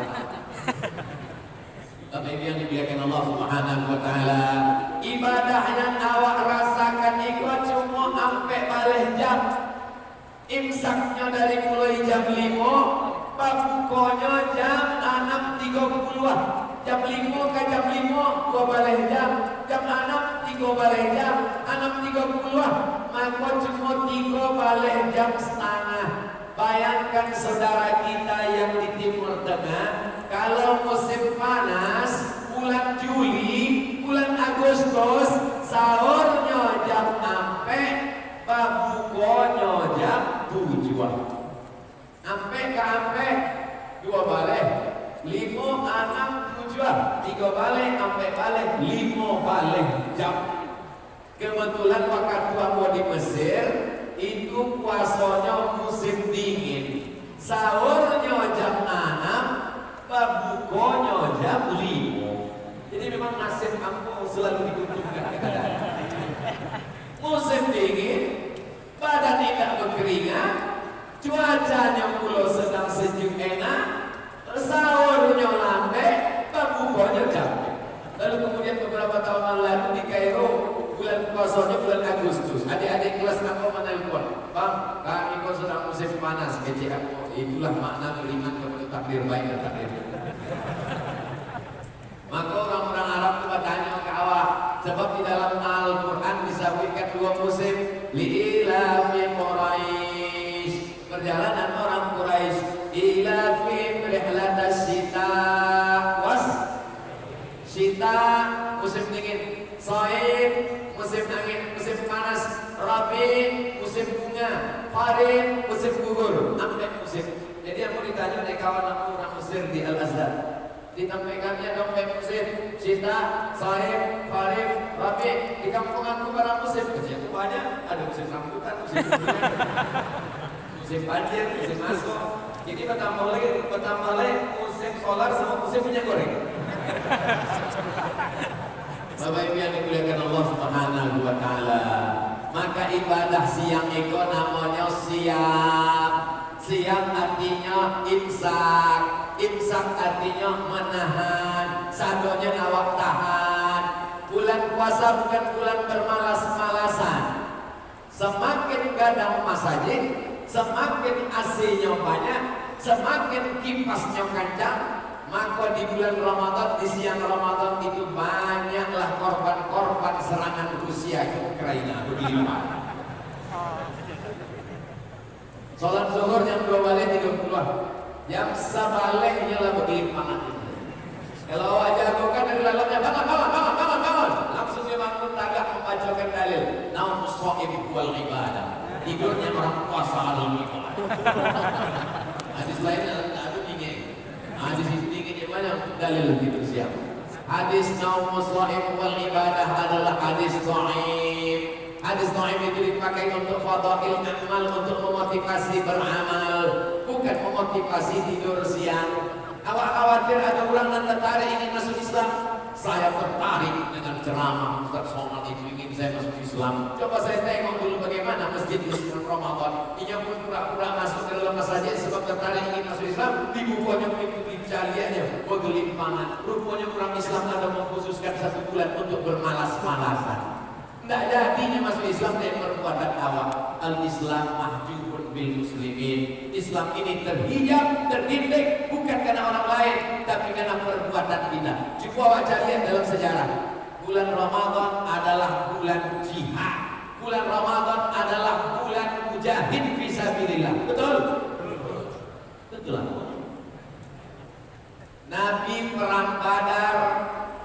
Tapi yang dimuliakan Allah Subhanahu wa taala, ibadah yang awak rasakan itu cuma sampai balik jam. Imsaknya dari mulai jam 5, pabukonya jam 6.30. Jam 5 ke jam 5 2 balik jam, jam 6 3 balik jam, 6.30. Maka cuma 3 balik jam setengah. Bayangkan saudara kita yang di Timur Tengah, kalau musim panas, bulan Juli, bulan Agustus, sahurnya jam 6, pabukonya jam 7. Ampe ke ampe 2 balik, 5, 6, 7, 3 balik, ampe balik, 5 balik jam. Kebetulan waktu aku di Mesir, itu puasanya musim dingin, sahurnya jam 6, pabukonya jam 5. Jadi memang nasib aku selalu diuntungkan keadaan. Musim dingin, badan tidak berkeringat, cuacanya pula sedang sejuk enak, sahurnya lambat, pabukonya capek. Lalu kemudian beberapa tahun lalu di Kairo, bulan puasanya bulan Agustus, adik-adik kelas aku menelpon, Bang, kami kok sedang musim panas. Kecil aku, itulah makna beriman kepada takdir baik dan takdir. Maka orang-orang Arab itu bertanya ke awak, sebab di dalam Al-Quran disebutkan 2 musim, li'ilafi Quraisy, perjalanan orang Quraisy, ilafi rihlatas syita was syita, musim dingin, shaib, musim angin, musim panas, rabi, musim bunga, farid, musim gugur, ambil musim. Jadi aku ditanya oleh kawan aku orang Mesir di Al-Azhar, ditampilkannya dompet musim, syita, shaib, farid, rabi. Di kampung aku barang musim kecil itu banyak, ada musim rambutan, musim bunga, musim banjir, musim masuk. Jadi bertambah lagi musim solar sama musim minyak goreng. Bapak Ibu yang dimuliakan Allah Subhanahu wa taala, maka ibadah siang itu namanya siap. Siap artinya imsak, imsak artinya menahan, sadonya awak tahan. Bulan puasa bukan bulan bermalas-malasan. Semakin gadang masjid, semakin AC-nya banyak, semakin kipasnya kencang. Maka di bulan Ramadan, di siang Ramadan itu banyaklah korban-korban serangan Rusia ke Ukraina berlimpah. Salat zuhur jam 2 balik 30, jam sabalehnya lah berlimpah. Kalau awak jagokan dari dalamnya, bangun, langsung dia bangun tagak Hadis lain ada dingin. Hadis itu dingin yang mana? Dalil gitu siapa? Hadis naumu shaim wal ibadah adalah hadis dhaif. Hadis dhaif itu dipakai untuk fadail amal, untuk memotivasi beramal, bukan memotivasi tidur siang. Awak khawatir ada orang yang tertarik ingin masuk Islam? Saya tertarik dengan ceramah Ustaz Somad itu, ingin saya masuk Islam. Coba saya tengok dulu bagaimana masjid di bulan Ramadan. Ia pun pura-pura masuk ke dalam masjid sebab tertarik ingin masuk Islam. Di bukunya mengikuti jaliannya, bergelimpangan. Rupanya orang Islam ada mengkhususkan 1 bulan untuk bermalas-malasan. Tidak jadinya masuk Islam dan perbuatan awak. Al-Islam mahjubun bil muslimin. Islam ini terhijab, terdidik bukan karena orang lain, tapi karena perbuatan kita. Coba baca lihat dalam sejarah. Bulan Ramadan adalah bulan jihad. Bulan Ramadan adalah bulan mujahid fisabilillah. Betul? Betul. Nabi perang Badar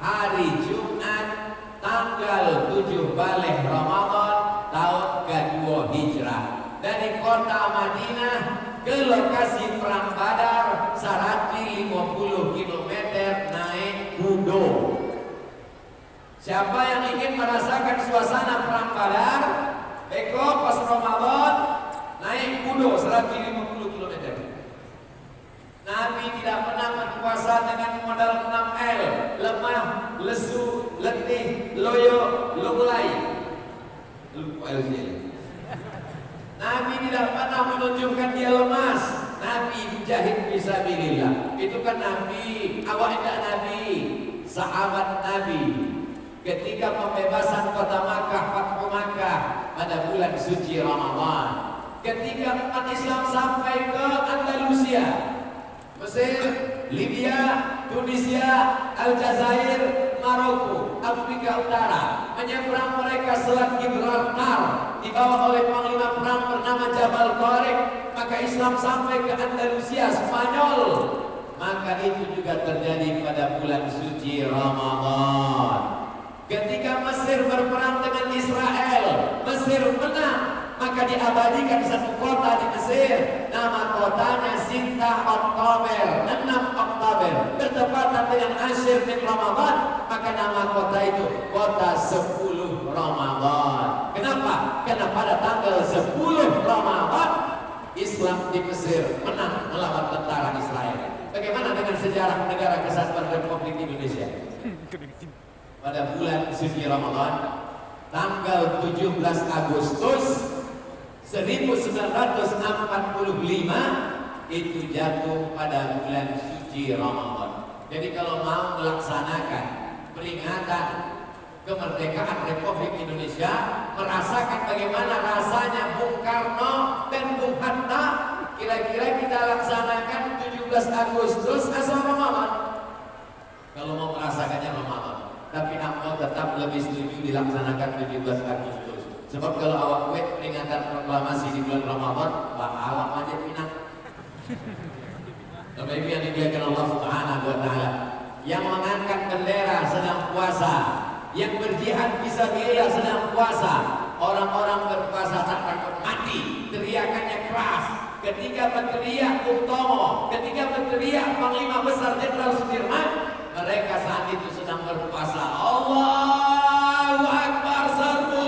hari Jumat tanggal 7 Baleh Ramadan tahun ke-2 Hijrah. Dari kota Madinah ke lokasi perang Badar 150 km naik kudo. Siapa yang ingin merasakan suasana perang Badar, Eko pas Ramadan naik kudo 150 km. Nabi tidak pernah berpuasa dengan modal 6L, lemah, lesu, letih, loyo, lunglai. Nabi tidak pernah menunjukkan dia lemas. Nabi mujahid fisabilillah. Itu kan Nabi, awak tidak Nabi, sahabat Nabi. Ketika pembebasan kota Makkah, Fathu Makkah pada bulan suci Ramadan. Ketika umat Islam sampai ke Andalusia, Mesir, Libya, Tunisia, Aljazair, Maroko, Afrika Utara, menyeberang mereka Selat Gibraltar, dibawa oleh panglima perang bernama Jabal Tariq. Maka Islam sampai ke Andalusia, Spanyol. Maka itu juga terjadi pada bulan suci Ramadan. Ketika Mesir berperang dengan Israel, Mesir menang, maka diabadikan satu kota di Mesir, nama kotanya Sinta Oktober, 6 Oktober, bertepatan dengan asyir bin Ramadan, maka nama kota itu kota 10 Ramadan. Kenapa? Karena pada tanggal 10 Ramadan Islam di Mesir menang melawan tentara Israel. Bagaimana dengan sejarah negara kesatuan Republik Indonesia? Pada bulan suci Ramadan tanggal 17 Agustus 1945 itu jatuh pada bulan suci Ramadan. Jadi kalau mau melaksanakan peringatan kemerdekaan Republik Indonesia, merasakan bagaimana rasanya Bung Karno dan Bung Hatta, kira-kira kita laksanakan 17 Agustus asal Ramadan. Kalau mau merasakannya Ramadan. Tapi aku tetap lebih setuju dilaksanakan 17 Agustus. Sebab kalau awak buat peringatan proklamasi di bulan Ramadan, awak aja pinang. Bapak Ibu yang dimuliakan Allah Subhanahu wa taala, yang mengangkat bendera sedang puasa, yang berjihad fisabilillah sedang puasa. Orang-orang berpuasa tak takut mati, teriakannya keras. Ketika berteriak Bung Tomo, ketika berteriak Panglima Besar Jenderal Sudirman, mereka saat itu sedang berpuasa. Allahu Akbar, serbu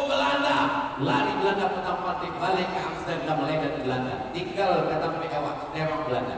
Belanda. Lari Belanda putar-putar balik ke Amsterdam, meledak Belanda. Tinggal kata mereka teror Belanda.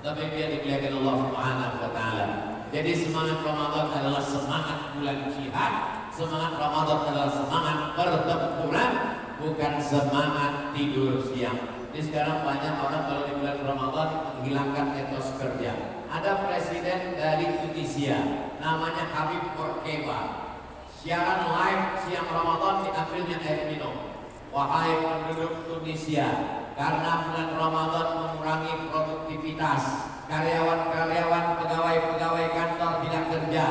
Tapi dia dimuliakan Allah Subhanahu wa taala. Jadi semangat Ramadan adalah semangat bulan jihad. Semangat Ramadan adalah semangat pertempuran, bukan semangat tidur siang. Jadi sekarang banyak orang kalau di bulan Ramadan menghilangkan etos kerja. Ada presiden dari Tunisia, namanya Habib Bourguiba. Siaran live siang Ramadan diambilnya air minum. Wahai penduduk Tunisia, karena bulan Ramadan mengurangi produktivitas, karyawan-karyawan, pegawai-pegawai kantor tidak kerja,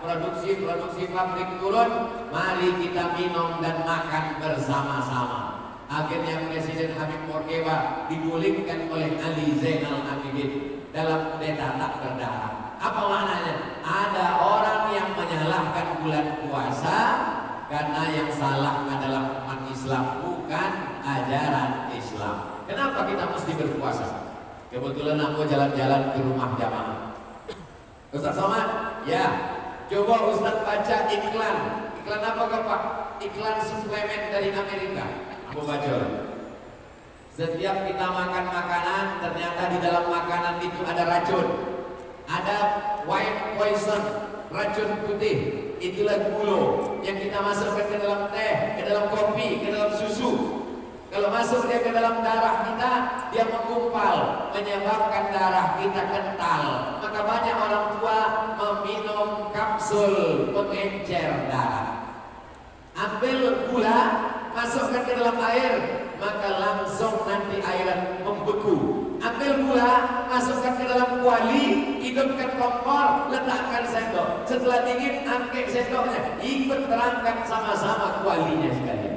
produksi pabrik turun, mari kita minum dan makan bersama-sama. Akhirnya Presiden Habib Bourguiba digulingkan oleh Ali Zainal Abidin dalam kudeta tak berdarah. Apa maknanya? Ada orang yang menyalahkan bulan puasa karena yang salah adalah umat Islam, bukan ajaran Islam. Islam. Kenapa kita mesti berpuasa? Kebetulan aku jalan-jalan ke rumah jamaah. Ustaz Somad, ya, coba Ustaz baca iklan. Iklan apa Pak? Iklan suplemen dari Amerika. Aku baca. Setiap kita makan makanan, ternyata di dalam makanan itu ada racun. Ada white poison, racun putih. Itulah gula yang kita masukkan ke dalam teh, ke dalam kopi, ke dalam susu. Kalau masuk dia ke dalam darah kita, dia menggumpal, menyebabkan darah kita kental. Maka banyak orang tua meminum kapsul pengencer darah. Ambil gula, masukkan ke dalam air, maka langsung nanti air membeku. Ambil gula, masukkan ke dalam kuali, hidupkan kompor, letakkan sendok. Setelah dingin, angkat sendoknya, ikut terangkan sama-sama kualinya sekalian.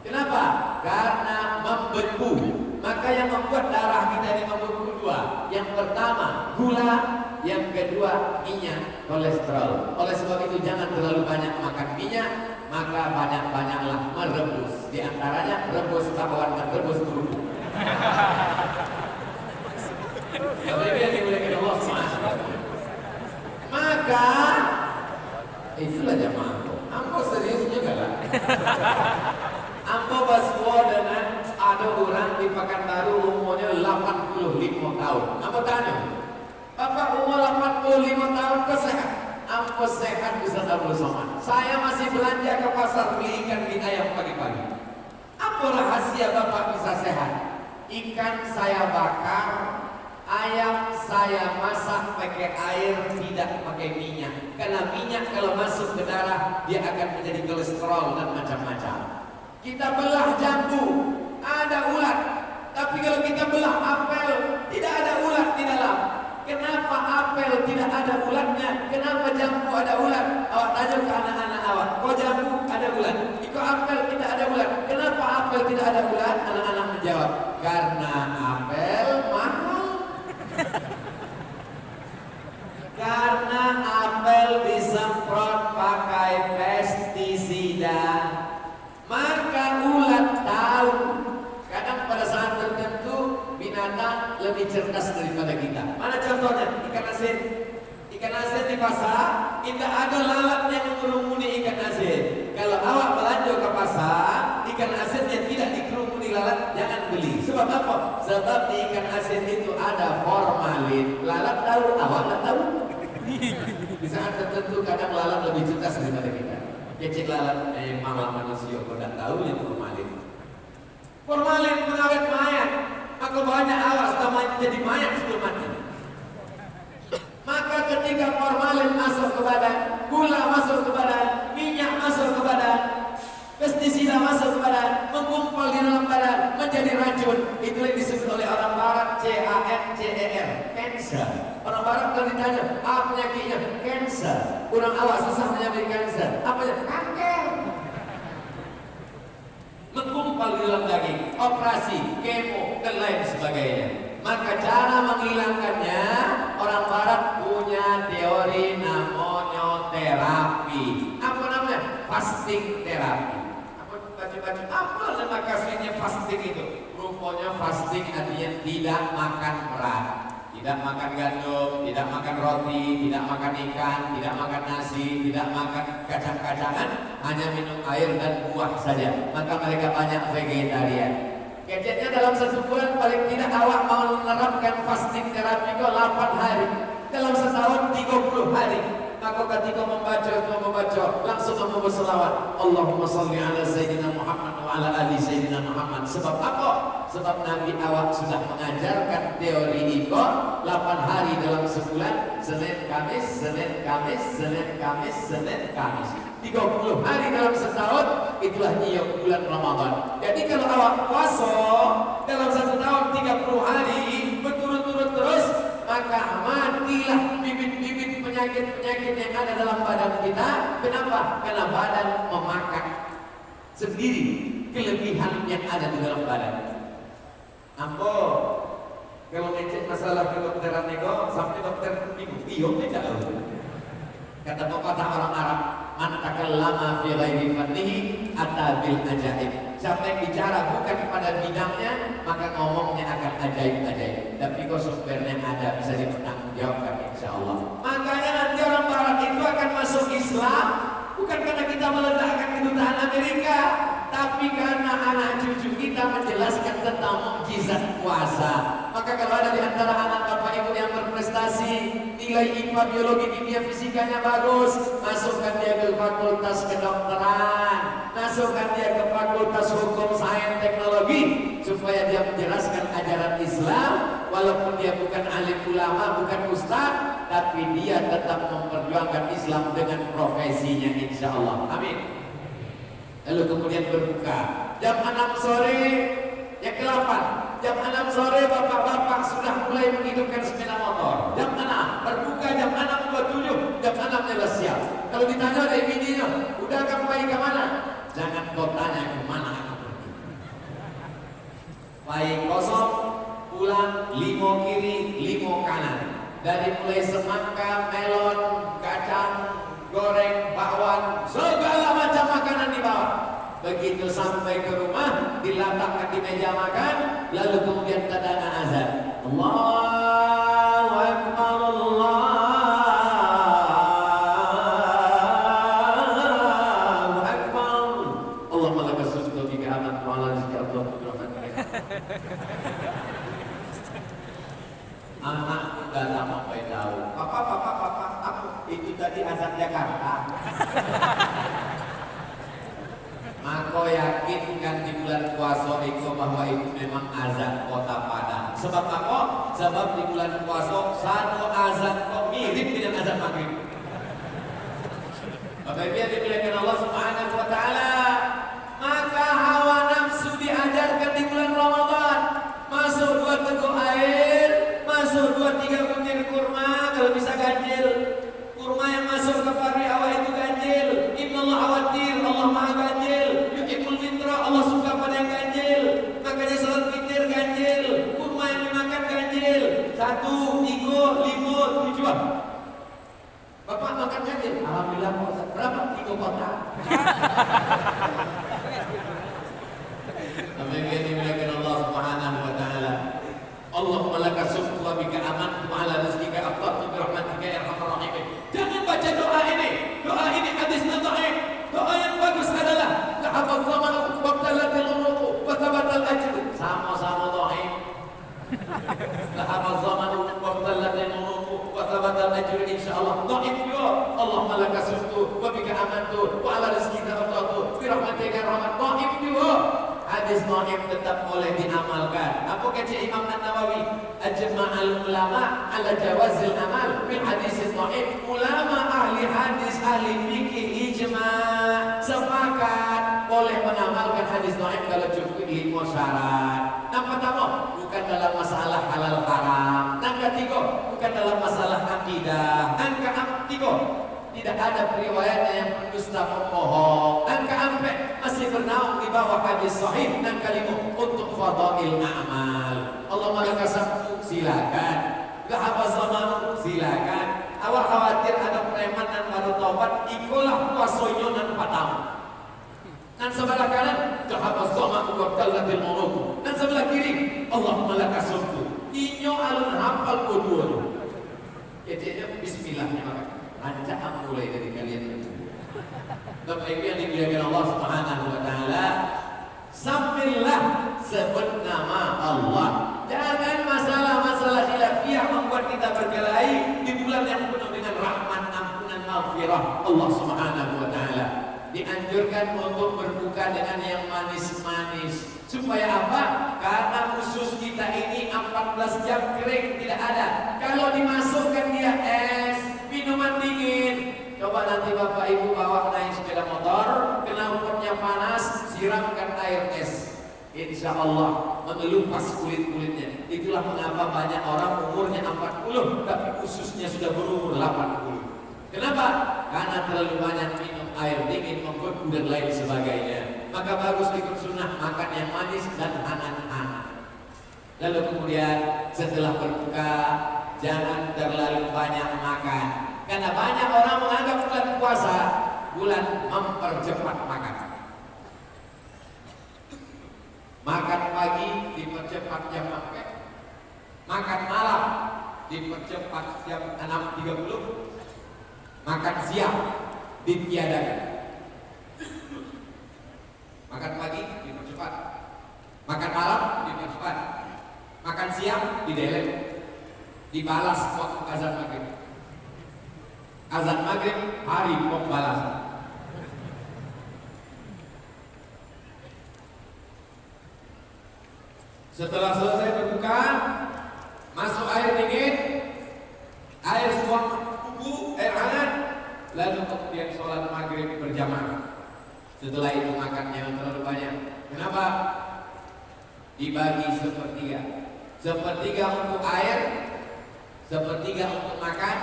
Kenapa? Karena membeku. Maka yang membuat darah kita ini membeku dua. Yang pertama gula, yang kedua minyak, kolesterol. Oleh sebab itu jangan terlalu banyak makan minyak, maka banyak-banyaklah merebus. Di antaranya rebus bawang dan rebus kerupuk. Maka itulah jamaah. Ambo serius juga lah. Ambo baswa dengan ada orang di Pekanbaru umurnya 85 tahun. Ambo tanya, Bapak umur 85 tahun kok sehat? Ambo sehat bisa Abdul Somad. Saya masih belanja ke pasar beli ikan bin ayam pagi-pagi. Apa rahasia Bapak bisa sehat? Ikan saya bakar, ayam saya masak pakai air, tidak pakai minyak. Karena minyak kalau masuk ke darah, dia akan menjadi kolesterol dan macam-macam. Kita belah jambu, ada ulat. Tapi kalau kita belah apel, tidak ada ulat di dalam. Kenapa apel tidak ada ulatnya? Kenapa jambu ada ulat? Awak tanya ke anak-anak awak, kok jambu ada ulat? Kok apel tidak ada ulat? Kenapa apel tidak ada ulat? Anak-anak menjawab, karena apel mahal. Karena apel disemprot pakai pestisida. Maka ulat tahu. Kadang pada saat tertentu binatang lebih cerdas daripada kita. Mana contohnya? Ikan asin. Ikan asin di pasar, tidak ada lalat yang mengerumuni ikan asin. Kalau awak belanja ke pasar, ikan asin yang tidak dikerumuni lalat, jangan beli. Sebab apa? Sebab di ikan asin itu ada formalin. Lalat tahu, awak tak tahu. Di saat tertentu kadang lalat lebih cerdas daripada kita. Kecil lalat mahal manusia, kau tak tahu yang formalin. Formalin pengawet mayat. Maka banyak awak sudah jadi mayat sebelum mati. Maka ketika formalin masuk ke badan, gula masuk ke badan, minyak masuk ke badan, pestisida masuk ke badan, mengumpul di dalam badan, menjadi racun. Itu yang disebut oleh orang barat CANCER, cancer. Orang barat kalau ditanya, apa penyakitnya? Cancer. Orang awak susah menyebut cancer. Apanya? Kanker. Menggumpal di dalam daging, operasi, kemo, dan lain sebagainya. Maka cara menghilangkannya, orang barat punya teori namanya terapi. Apa namanya? Fasting terapi. Apa baca-baca? Apa nama kasihnya fasting itu? Rupanya fasting artinya tidak makan berat. Tidak makan gandum, tidak makan roti, tidak makan ikan, tidak makan nasi, tidak makan kacang-kacangan, hanya minum air dan buah saja. Maka mereka banyak vegetarian. Gadgetnya dalam satu bulan paling tidak awak mau menerapkan fasting terapi kau 8 hari. Dalam setahun 30 hari. Maka ketika membaca langsung kamu berselawat, Allahumma salli ala Sayyidina Muhammad wa ala ali Sayyidina Muhammad. Sebab apa? Sebab Nabi awak sudah mengajarkan teori itu 8 hari dalam sebulan, Senin Kamis, Senin Kamis, Senin Kamis, Senin Kamis. 30 hari dalam setahun, itulah niyok bulan Ramadan. Jadi kalau awak puasa dalam satu tahun 30 hari berturut-turut terus, maka matilah bibit-bibit penyakit-penyakit yang ada dalam badan kita. Kenapa? Karena badan memakan sendiri kelebihan yang ada di dalam badan. Ambo kalau ngecek masalah kedokteran nego, sampai dokter bingung, tidak tahu. Kata pepatah orang Arab, man takallama fi ghairi fannihi ata bil ajaib. Siapa yang bicara bukan kepada bidangnya, maka ngomongnya akan ajaib-ajaib. Tapi kalau sumbernya ada, bisa dipertanggungjawabkan insya Allah. Makanya nanti orang Barat itu akan masuk Islam bukan karena kita meletakkan kedutaan Amerika, tapi karena anak cucu kita menjelaskan tentang mukjizat puasa. Maka kalau ada di antara anak bapak ibu yang berprestasi, nilai IPA, biologi, kimia, fisikanya bagus, masukkan dia ke fakultas kedokteran, masukkan dia ke fakultas hukum, sains, teknologi, supaya dia menjelaskan ajaran Islam. Walaupun dia bukan alim ulama, bukan ustaz, tapi dia tetap memperjuangkan Islam dengan profesinya insya Allah. Amin. Lalu kemudian berbuka jam 6 sore yang ke-8. Jam 6 sore bapak-bapak sudah mulai menghidupkan sepeda motor. Jam 6 berbuka, jam 6.27, jam 6 jelas siap. Kalau ditanya oleh bininya, udah kamu pergi ke mana? Jangan kau tanya kemana aku pergi. Baik kosong, pulang, limo kiri, limo kanan. Dari mulai semangka, melon, kacang, goreng, bakwan, segala macam makanan dibawa. Begitu sampai ke rumah, diletakkan di meja makan, lalu kemudian tadana azan. Allahu Akbar, Allahu Akbar. Allahumma lakas sujud bika amantu ala rizki Allah rahmatik. Anak datang sampai tahu. Papa, aku itu tadi azan Jakarta. Maka yakinkan di bulan puasa itu bahwa itu memang azan kota Padang. Sebab apa? Sebab di bulan puasa satu azan kok mirip dengan azan maghrib. Bapak Ibu yang dimuliakan Allah Subhanahu wa taala, maka hawa nafsu diajarkan di bulan Ramadan. Masuk 2 teguk air, masuk 2-3 butir kurma, kalau bisa ganjil. Kurma yang masuk ke pari awal itu ganjil. Innallaha khawatir, Allah Maha ganjil. Yuhibbul fitra, Allah suka pada yang ganjil. Makanya salat witir ganjil, kurma yang dimakan ganjil. 1, 3, 5, 7. Bapak makan ganjil? Alhamdulillah Pak. Berapa? 3 kotak. Demikian dimuliakan Allah Subhanahu wa taala. Allahumma laka syukru wa bika amantu ala rizqika afdatu bi rahmatika ya arhamar rahimin. Jangan baca doa ini. Doa ini hadisnya dhaif. Doa yang bagus adalah la hafaz zamanu wa talatil uruqu wa thabatal ajr. Sama-sama dhaif. La hafaz zamanu wa talatil uruqu wa thabatal ajr insyaallah. Dhaif juga. Allahumma laka syukru wa bika amantu wa ala rizqika afdatu bi rahmatika ya arhamar rahimin. Dhaif juga. Hadis dhaif tetap boleh diamalkan. Apa kata Imam An-Nawawi? Ajma'al ulama ala jawazil amal bil hadis dhaif. Ulama ahli hadis, ahli fikih ijma' sepakat boleh mengamalkan hadis dhaif kalau cukup 5 syarat. Yang pertama, bukan dalam masalah halal haram. Yang ketiga, bukan dalam masalah akidah. Yang ketiga, tidak ada riwayatnya yang berdusta membohong. Dan keempat, masih bernaung di bawah hadis sahih. Dan kelima, untuk fadail amal. Allah malaka sabtu, silakan. Gak apa zaman, silakan. Awak khawatir ada preman dan baru taubat, ikulah puasanya dan 4 tahun. Dan sebelah kanan, gak apa zaman, wabdalatil muruku. Dan sebelah kiri, Allah malaka sabtu. Inyo alun hafal kedua. Jadi bismillahirrahmanirrahim. Ancaan mulai dari kalian itu. Bapak Ibu yang dimuliakan Allah Subhanahu wa taala, sambillah sebut nama Allah. Jangan masalah-masalah khilafiyah membuat kita berkelahi di bulan yang penuh dengan rahmat, ampunan, maghfirah Allah Subhanahu wa taala. Dianjurkan untuk berbuka dengan yang manis-manis. Supaya apa? Karena usus kita ini 14 jam kering tidak ada. Kalau dimasukkan dia es, minuman dingin. Coba nanti Bapak Ibu bawa naik sepeda motor, knalpotnya panas, siramkan air es. Insya Allah mengelupas kulit-kulitnya. Itulah mengapa banyak orang umurnya 40 tapi ususnya sudah berumur 80. Kenapa? Karena terlalu banyak minum air dingin, membeku dan lain sebagainya. Maka bagus ikut sunnah makan yang manis dan hangat-hangat. Lalu kemudian setelah berbuka, jangan terlalu banyak makan. Karena banyak orang menganggap bulan puasa bulan mempercepat makan. Makan pagi dipercepat jam 4. Makan malam dipercepat jam 6.30. Makan siang ditiadakan. Makan pagi dipercepat, makan malam dipercepat, makan siang didelek, dibalas waktu azan maghrib. Azan maghrib hari pembalasan. Setelah selesai berbuka, masuk air dingin, air suam kuku, air hangat, lalu kemudian sholat maghrib berjamaah. Setelah itu makan jangan terlalu banyak. Kenapa? Dibagi sepertiga. Sepertiga untuk air, sepertiga untuk makan,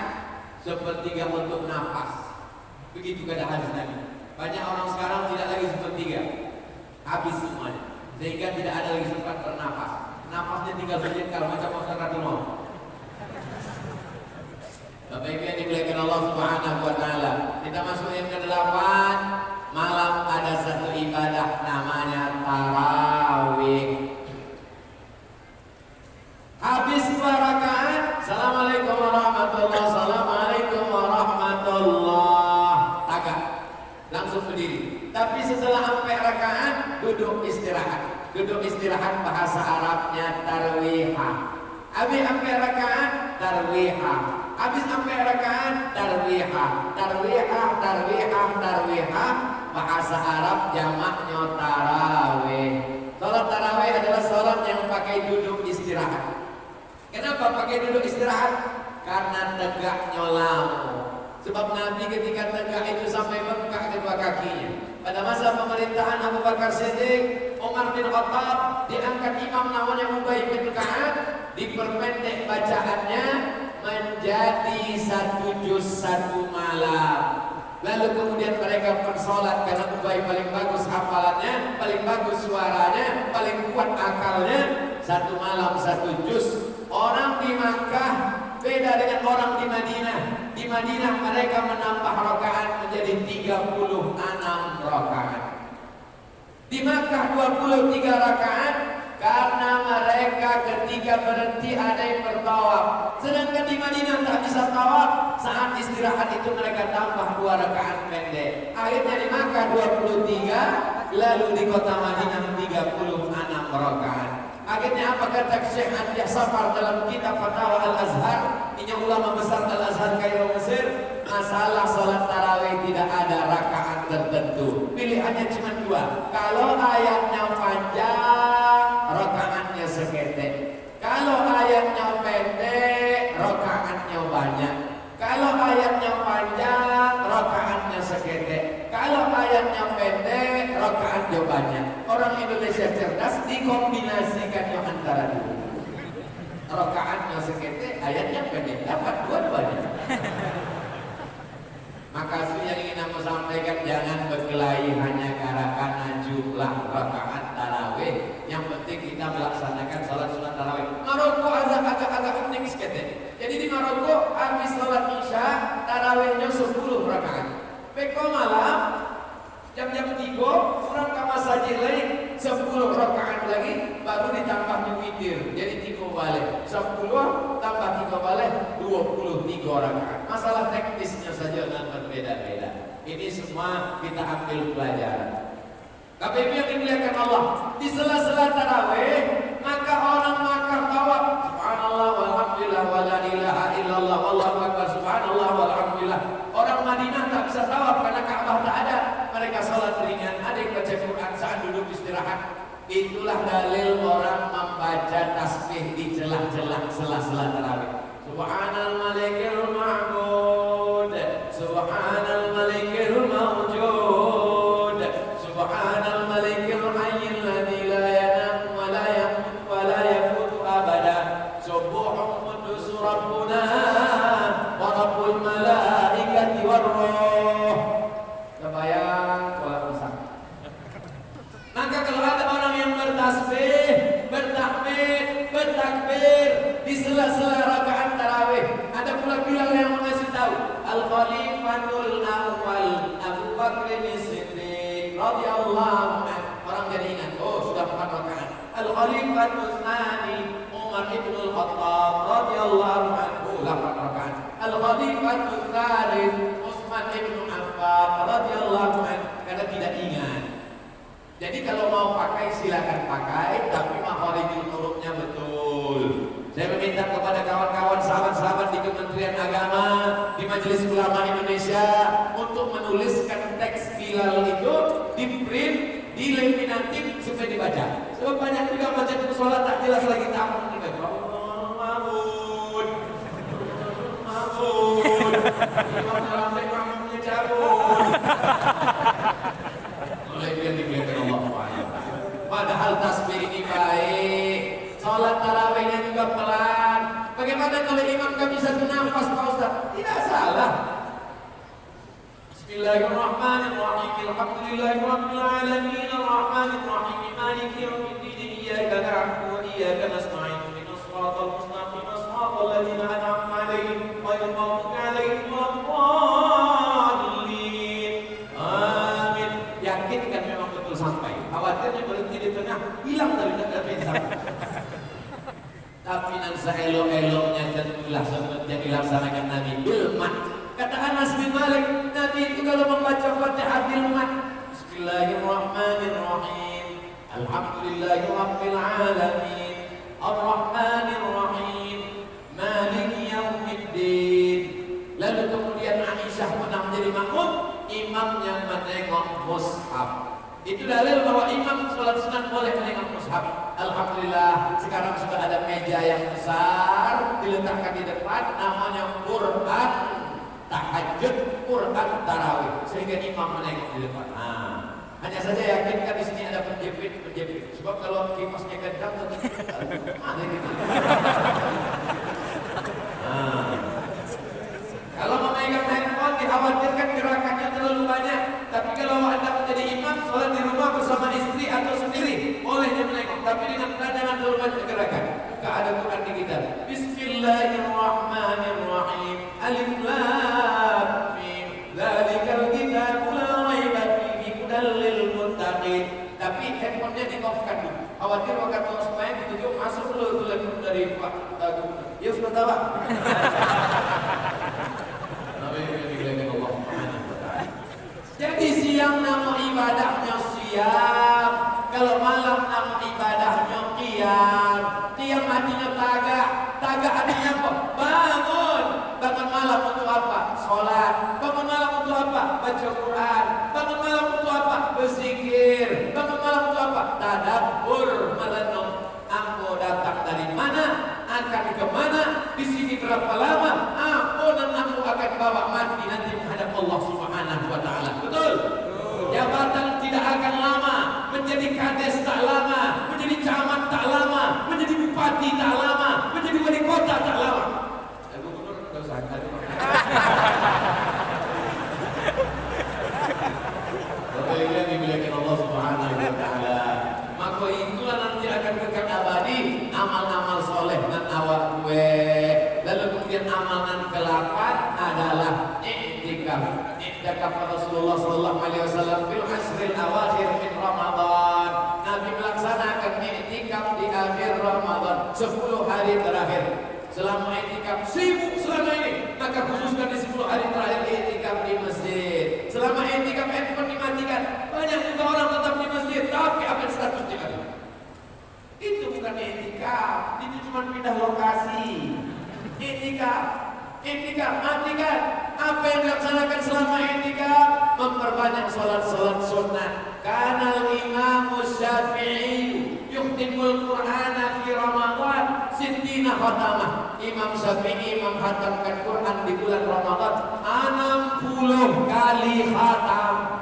sepertiga untuk nafas. Begitu kata hadis Nabi. Banyak orang sekarang tidak lagi sepertiga, habis semuanya, sehingga tidak ada lagi sempat bernafas. Nafasnya tinggal sejengkal macam masyarakat umum. Bapak Ibu yang dimuliakan Allah Subhanahu wa taala, kita masuk yang ke-8. Malam ada satu ibadah namanya tarawih. Habis 2 rakaat, assalamualaikum warahmatullahi, assalamualaikum warahmatullahi, tagak, langsung berdiri. Tapi setelah sampai rakaat, duduk istirahat. Duduk istirahat bahasa Arabnya tarwihah. Habis sampai rakaat, tarwihah. Habis sampai rakaat, tarwihah. Tarwihah, tarwihah, tarwihah. Bahasa Arab jamaknya tarawih. Salat tarawih adalah salat yang pakai duduk istirahat. Kenapa pakai duduk istirahat? Karena tegaknya lama. Sebab Nabi ketika tegak itu sampai bengkak kedua kakinya. Pada masa pemerintahan Abu Bakar Siddiq, Umar bin Khattab diangkat imam namanya Ubay bin Ka'ab, diperpendek bacaannya menjadi 1 juz 1 malam. Lalu kemudian mereka bersolat karena Ubay paling bagus hafalannya, paling bagus suaranya, paling kuat akalnya. 1 malam 1 juz. Orang di Makkah beda dengan orang di Madinah. Di Madinah mereka menambah rakaat menjadi 36 rakaat. Di Makkah 23 rakaat karena mereka ketika berhenti ada yang bertawaf. Sedangkan di Madinah tak bisa tawaf, saat istirahat itu mereka tambah 2 rakaat pendek. Akhirnya di Makkah 23, lalu di kota Madinah 36 rakaat. Akhirnya apa kata Syekh Andiah Safar dalam kitab Fatwa Al-Azhar, ini ulama besar Al-Azhar Kairo Mesir, masalah salat tarawih tidak ada rakaat tertentu. Pilihannya cuma 2. Kalau ayatnya panjang, rakaatnya seketek. Kalau ayatnya pendek, rakaatnya banyak. Kalau ayatnya panjang, rakaatnya seketek. Kalau ayatnya pendek, rakaatnya banyak. Orang Indonesia cerdas dikombinasikannya antara dua. Rakaatnya seketek, ayatnya pendek, dapat dua-duanya. Maka yang ingin aku sampaikan, jangan berkelahi hanya karena jumlah rakaat tarawih. Yang penting kita melaksanakan salat sunat tarawih. Maroko agak unik seketek. Jadi di Maroko habis salat isya tarawihnya 10 rakaat. Beko malam jam-jam 3 orang ke masjid lain 10 rakaat lagi baru ditambah witir. Jadi 3 balik 10 tambah 3 balik 23 rakaat. Masalah teknisnya saja dan berbeda-beda. Ini semua kita ambil pelajaran. KPP yang dimuliakan Allah, di sela-sela tarawih maka orang Makkah tawaf subhanallah walhamdulillah wala ilaha illallah wallahu akbar subhanallah walhamdulillah. Orang Madinah tak bisa tawaf karena Ka'bah tak ada. Mereka salat ringan, ada yang baca Quran saat duduk istirahat. Itulah dalil orang membaca tasbih di celah-celah sela-sela tarawih. Subhanal malikil ma'bud, subhanal malikil mawjud, subhanal malikil hayyil ladzi la yanam wa la yamut wa la yafutu abada, subuhun qudus rabbuna wa rabbul malaikati war ruh. Kebayang kalau rusak. Maka kalau ada orang yang bertasbih, bertahmid, bertakbir di sela-sela rakaat tarawih, ada pula Bilal yang mengasih tahu, Al-Khalifatul Awwal Abu Bakr bin Siddiq radhiyallahu anhu. Orang jadi ingat, oh sudah 4 rakaat. Al-Khalifatul Tsani Umar ibn al-Khattab radhiyallahu anhu 8 rakaat. Al-Khalifatul Tsalits Utsman ibn Affan radhiyallahu anhu, karena tidak ingat. Jadi kalau mau pakai silakan pakai, tapi makharijul hurufnya betul. Saya meminta kepada kawan-kawan sahabat-sahabat di Kementerian Agama, di Majelis Ulama Indonesia untuk menuliskan teks Bilal itu di print, dilaminating supaya dibaca. Sebab banyak juga baca di sholat tak jelas lagi tamu kita. Mabun, imam dalam imamnya cabut. Mulai kelihatan Allah SWT. Padahal tasbih ini baik, sholat tarawihnya juga pelan. Bagaimana kalau imam gak bisa bernafas Pak Ustaz? Tidak salah. Bismillahirrahmanirrahim. Alhamdulillahirabbil alamin. Arrahmanirrahim. Maliki yaumiddin. Iyyaka na'budu wa iyyaka nasta'in. Ihdinas siratal mustaqim. Siratal ladzina an'amta 'alaihim ghairil maghdubi 'alaihim waladdallin. Amin. Yakinkan memang betul sampai. Khawatirnya berhenti di tengah, hilang dari sampai. Tapi nan seelok-eloknya tentulah seperti yang dilaksanakan Nabi Bilmat. Kata Anas bin Malik, Nabi itu kalau membaca Fatihah Bilmat, Bismillahirrahmanirrahim, Alhamdulillahirabbil alamin, Arrahmanirrahim, Maliki yaumiddin. Lalu kemudian Aisyah pernah menjadi makmum, imamnya menengok mushaf. Itu dalil bahwa imam sholat sunat boleh menengok mushaf. Alhamdulillah, sekarang sudah ada meja yang besar diletakkan di depan, namanya Quran tahajud, Quran tarawih, sehingga imam menengok di depan. Hanya saja yakinkan di sini ada penjepit. Sebab kalau kipasnya kencang, mana gitu. Kalau memegang handphone dikhawatirkan gerakannya terlalu banyak. Tapi kalau Anda menjadi imam, sholat di rumah bersama istri atau sendiri, boleh menengok. Tapi dengan jangan terlalu banyak gerakan. Buka ada Quran di kita. Bismillahirrahmanirrahim. Alif lam mim. Dzalikal kitabu la raiba fihi hudal lil muttaqin. Tapi handphonenya di-off-kan dulu. Khawatir waktu mau sembahyang ditutup, masuk dulu telepon dari Pak Agung. Ya sudah tahu. Jadi siang nama ibadahnya siang, kalau malam nama ibadahnya qiyam. Qiyam artinya tagak artinya apa? Bangun. Bangun malam untuk apa? Sholat. Bangun malam untuk apa? Baca Quran. Bangun malam untuk apa? Berzikir. Bangun malam untuk apa? Tadabbur, merenung. Aku datang dari mana? Akan kemana? Di sini berapa lama? Aku dan aku akan bawa mati nanti menghadap Allah Subhanahu wa Ta'ala. Betul? Jabatan tidak akan lama, menjadi kades tak lama, menjadi camat tak lama, menjadi bupati tak lama, menjadi wali kota tak lama. Gubernur enggak usah ada. Apabila dimuliakan Allah Subhanahu wa Ta'ala, maka itulah nanti akan kekal abadi amal-amal soleh dan awak gue. Lalu kemudian amalan ke-8 adalah i'tikaf. I'tikaf Rasulullah sallallahu alaihi wasallam fil asril awakhir min Ramadan. Nabi melaksanakan i'tikaf di akhir Ramadan, 10 hari terakhir. Selama i'tikaf sibuk selama ini, maka khususkan di 10 hari terakhir i'tikaf di masjid. Selama i'tikaf handphone dimatikan. Banyak juga orang tetap di masjid, tapi apa status di masjid? Itu bukan i'tikaf, itu cuma pindah lokasi. I'tikaf, matikan. Apa yang dilaksanakan selama i'tikaf? Memperbanyak sholat-sholat sunnah. Kana al-Imam Syafi'i yukhtimul Qur'ana fi Ramadan 60 khatamah. Imam Syafi'i menghatamkan Quran di bulan Ramadan 60 kali khatam.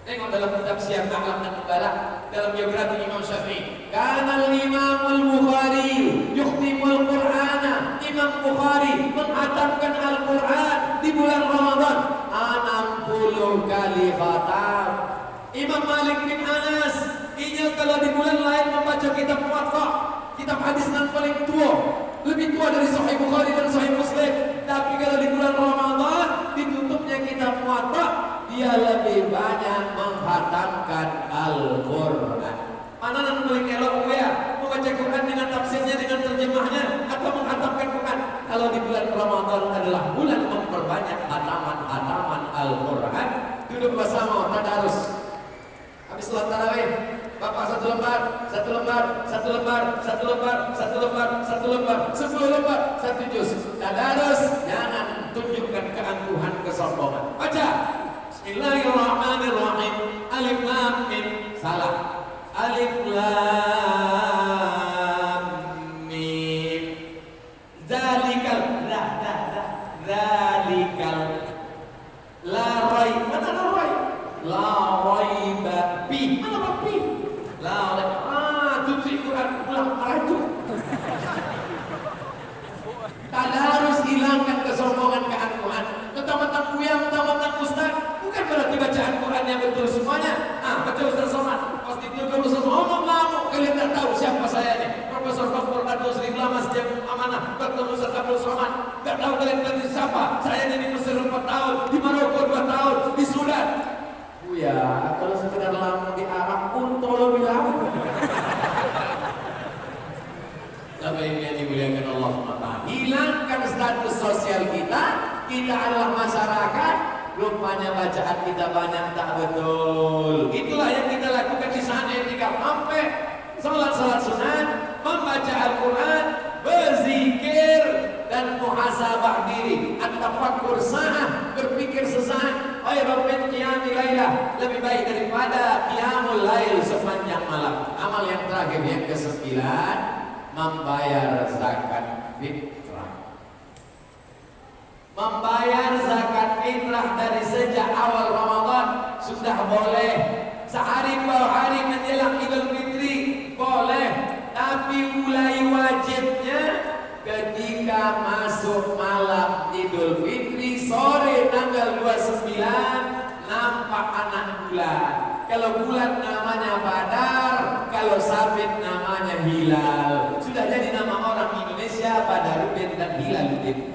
Tengok dalam kitab Syiar A'lam dan Mubarak, dalam biografi Imam Syafi'i. Kana al-Imam al-Bukhari yukhtimul Qur'ana. Imam Bukhari menghatamkan Al-Quran di bulan Ramadan 60 kali khatam. Imam Malik bin Anas, ia kalau di bulan lain membaca kitab Muwatta, kitab hadis yang paling tua, lebih tua dari Sahih Bukhari dan Sahih Muslim. Tapi kalau di bulan Ramadan ditutupnya kitab Muwatta, dia lebih banyak menghatamkan Al-Quran. Mana yang paling elok ya? Membaca Quran dengan tafsirnya, dengan terjemahnya, atau menghatamkan Quran? Kalau di bulan Ramadan adalah bulan memperbanyak hataman Al-Quran, duduk bersama tadarus. Habis sholat tarawih, Bapak satu lembar, 10 lembar, 1 juz. Tadarus, jangan tunjukkan keangkuhan, kesombongan. Baca. Bismillahirrahmanirrahim. Alif lam mim. Salah. Alif lam mim. Zalikal zalikal la raib. Mana la raib? La raiba fi. Mana fi? La raib. Tutup Quran ulang merajuk. Tadarus, hilangkan kesombongan, keangkuhan. Mentang-mentang buya, mentang-mentang ustaz, bukan berarti bacaan Quran yang betul semuanya. Baca Ustaz Somad, pasti ditegur Ustaz Somad, ngomong kalian tak tahu siapa saya ini. Profesor Dr. Abdul Sri Lama setiap amanah, Dr. Ustaz Abdul Somad. Tak tahu kalian siapa? Saya ini di Mesir 4 tahun, di Maroko 2 tahun, di Sudan. Buya, kalau sekedar lama di Arab pun tolong bilang. Tapi yang dimuliakan Allah SWT, hilangkan status sosial kita. Kita adalah masyarakat, rupanya bacaan kita banyak tak betul. Itulah yang kita lakukan di sana ketika sampai salat sunat, membaca Al-Quran, berzikir dan muhasabah diri. At-tafakkur sa'ah, berpikir sesaat. Khairun min qiyamil lailah, lebih baik daripada qiyamul lail sepanjang malam. Amal yang terakhir yang ke-9, membayar zakat fitrah. Membayar zakat fitrah dari sejak awal Ramadan sudah boleh. Sehari 2 hari menjelang Idul Fitri boleh, tapi mulai wajibnya ketika masuk malam Idul Fitri, sore tanggal 29 nampak anak bulan. Kalau bulan namanya Badar, kalau sabit namanya Hilal. Sudah jadi nama orang Indonesia Badaruddin dan Hilaluddin.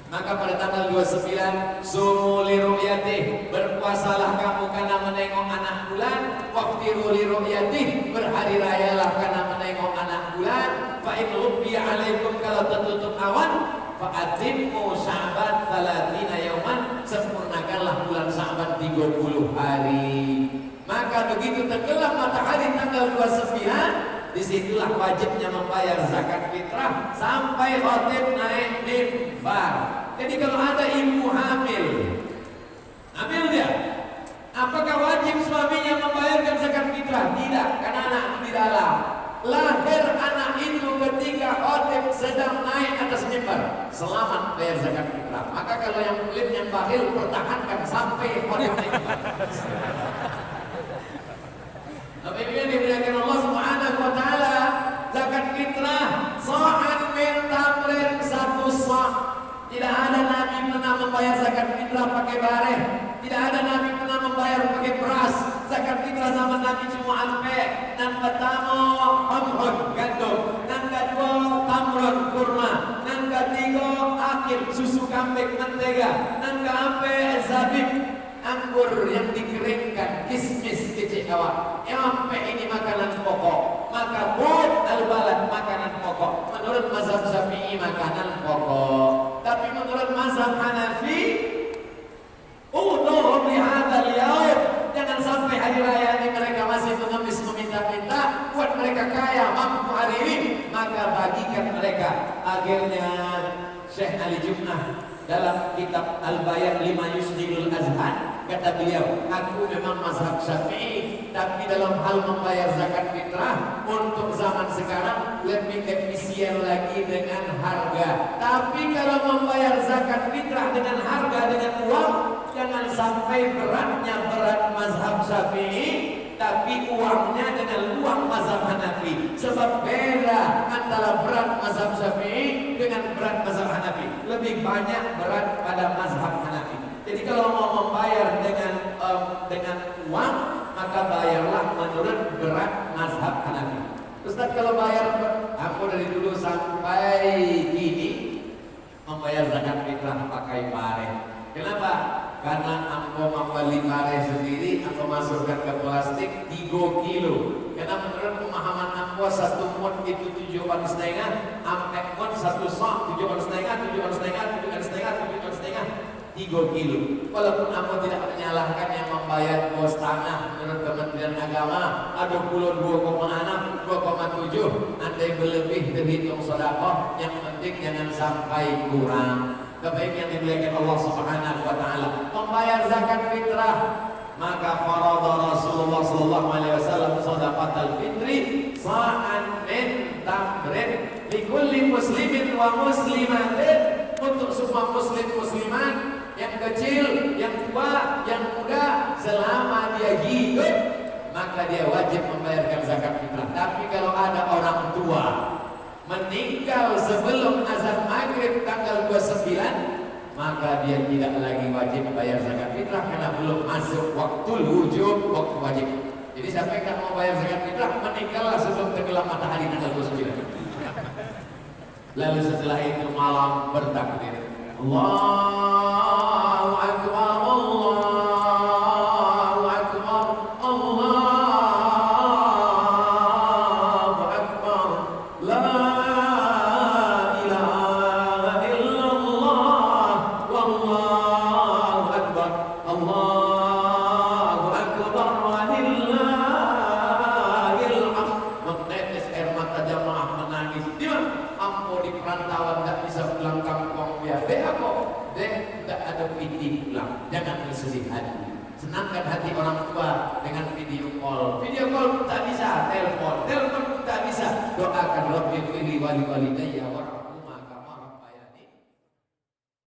Maka pada tanggal 29 sumu li ru'yatih, berpuasalah kamu karena menengok anak bulan. Waqtiru li ru'yatih, berhari rayalah karena menengok anak bulan. Fa in rubbiya alaikum, kalau tertutup awan, fa atimmu Sya'ban 30 yauman, sempurnakanlah bulan Sya'ban 30 hari. Maka begitu tenggelam matahari tanggal 29, disitulah wajibnya membayar zakat fitrah sampai khatib naik mimbar. Jadi kalau ada ibu hamil dia, apakah wajib suaminya membayarkan zakat fitrah? Tidak, karena anak di dalam. Lahir anak itu ketika khatib sedang naik atas mimbar, selamat bayar zakat fitrah. Maka kalau yang mulim, yang bakhil, pertahankan sampai khatib naik. Tapi ini dimuliakan Allah Subhanahu wa taala, zakat fitrah sa'an min tamrin, 1 sa'. Tidak ada nabi pernah membayar zakat fitrah pakai bareh. Tidak ada nabi pernah membayar pakai beras. Zakat fitrah zaman Nabi cuma ampe. Nang pertama amhun gandum, nang kedua tamrun kurma, nang ketiga akil susu kambing mentega, nang keempat zabib anggur yang dikeringkan, kismis kecil awak. Sampai ini makanan pokok. Maka buat al-balad makanan pokok. Menurut mazhab Syafi'i makanan pokok. Tapi menurut mazhab Hanafi, uduhum lihadzal yaum, jangan sampai hari raya ini mereka masih mengemis meminta-minta, buat mereka kaya mampu hari ini, maka bagikan mereka. Akhirnya Syekh Ali Jum'ah dalam kitab Al-Bayan lima Yusdilul Azhan kata beliau, aku memang mazhab Syafi'i, tapi dalam hal membayar zakat fitrah untuk zaman sekarang lebih efisien lagi dengan harga. Tapi kalau membayar zakat fitrah dengan harga, dengan uang, jangan sampai beratnya berat mazhab Syafi'i, tapi uangnya dengan uang mazhab Hanafi. Sebab beda antara berat mazhab Syafi'i dengan berat mazhab Hanafi. Lebih banyak berat pada mazhab Hanafi. Jadi kalau mau membayar dengan uang, maka bayarlah menurut berat mazhab Hanafi. Ustaz, kalau bayar, aku dari dulu sampai kini membayar zakat fitrah pakai bareh. Kenapa? karena ambo membeli kare sendiri, ambo masukkan ke plastik 3 kilo. Karena menurut pemahaman ambo 1 mun itu 7,5, ampe mun 1 sok 7,5, 7,5, 7,5, 3 kilo. Walaupun ambo tidak menyalahkan yang membayar bos tanah menurut Kementerian Agama, ada puluh 2,6, 2,7, andai berlebih terhitung sedekah, yang penting jangan sampai kurang. Kebaik yang dimuliakan Allah Subhanahu wa taala, membayar zakat fitrah, maka farada Rasulullah sallallahu alaihi wasallam shadaqatul fitri sa'an min tamrin likulli muslimin wa muslimatin, untuk semua muslim muslimat, yang kecil, yang tua, yang muda, selama dia hidup maka dia wajib membayarkan zakat fitrah. Tapi kalau ada orang tua meninggal sebelum azan maghrib tanggal 29, maka dia tidak lagi wajib bayar zakat fitrah karena belum masuk waktu wujub, waktu wajib. Jadi siapa yang tak mau bayar zakat fitrah, meninggallah sebelum tenggelam matahari tanggal 29. Lalu setelah itu malam bertakbir, Allahu Akbar, Allahu Akbar, Allahu Akbar, la ilaha illallah, wallahu akbar, Allahu Akbar, walillahil hamd. Menetes air mata jamaah menangis. Dia ampo di perantauan tak bisa pulang kampung dia. Tidak ada piti pulang. Jangan bersedih hati. Senangkan hati orang tua dengan video call. Video call pun tak bisa, telepon pun tak bisa. Doakan Rabbi firli wali walidayya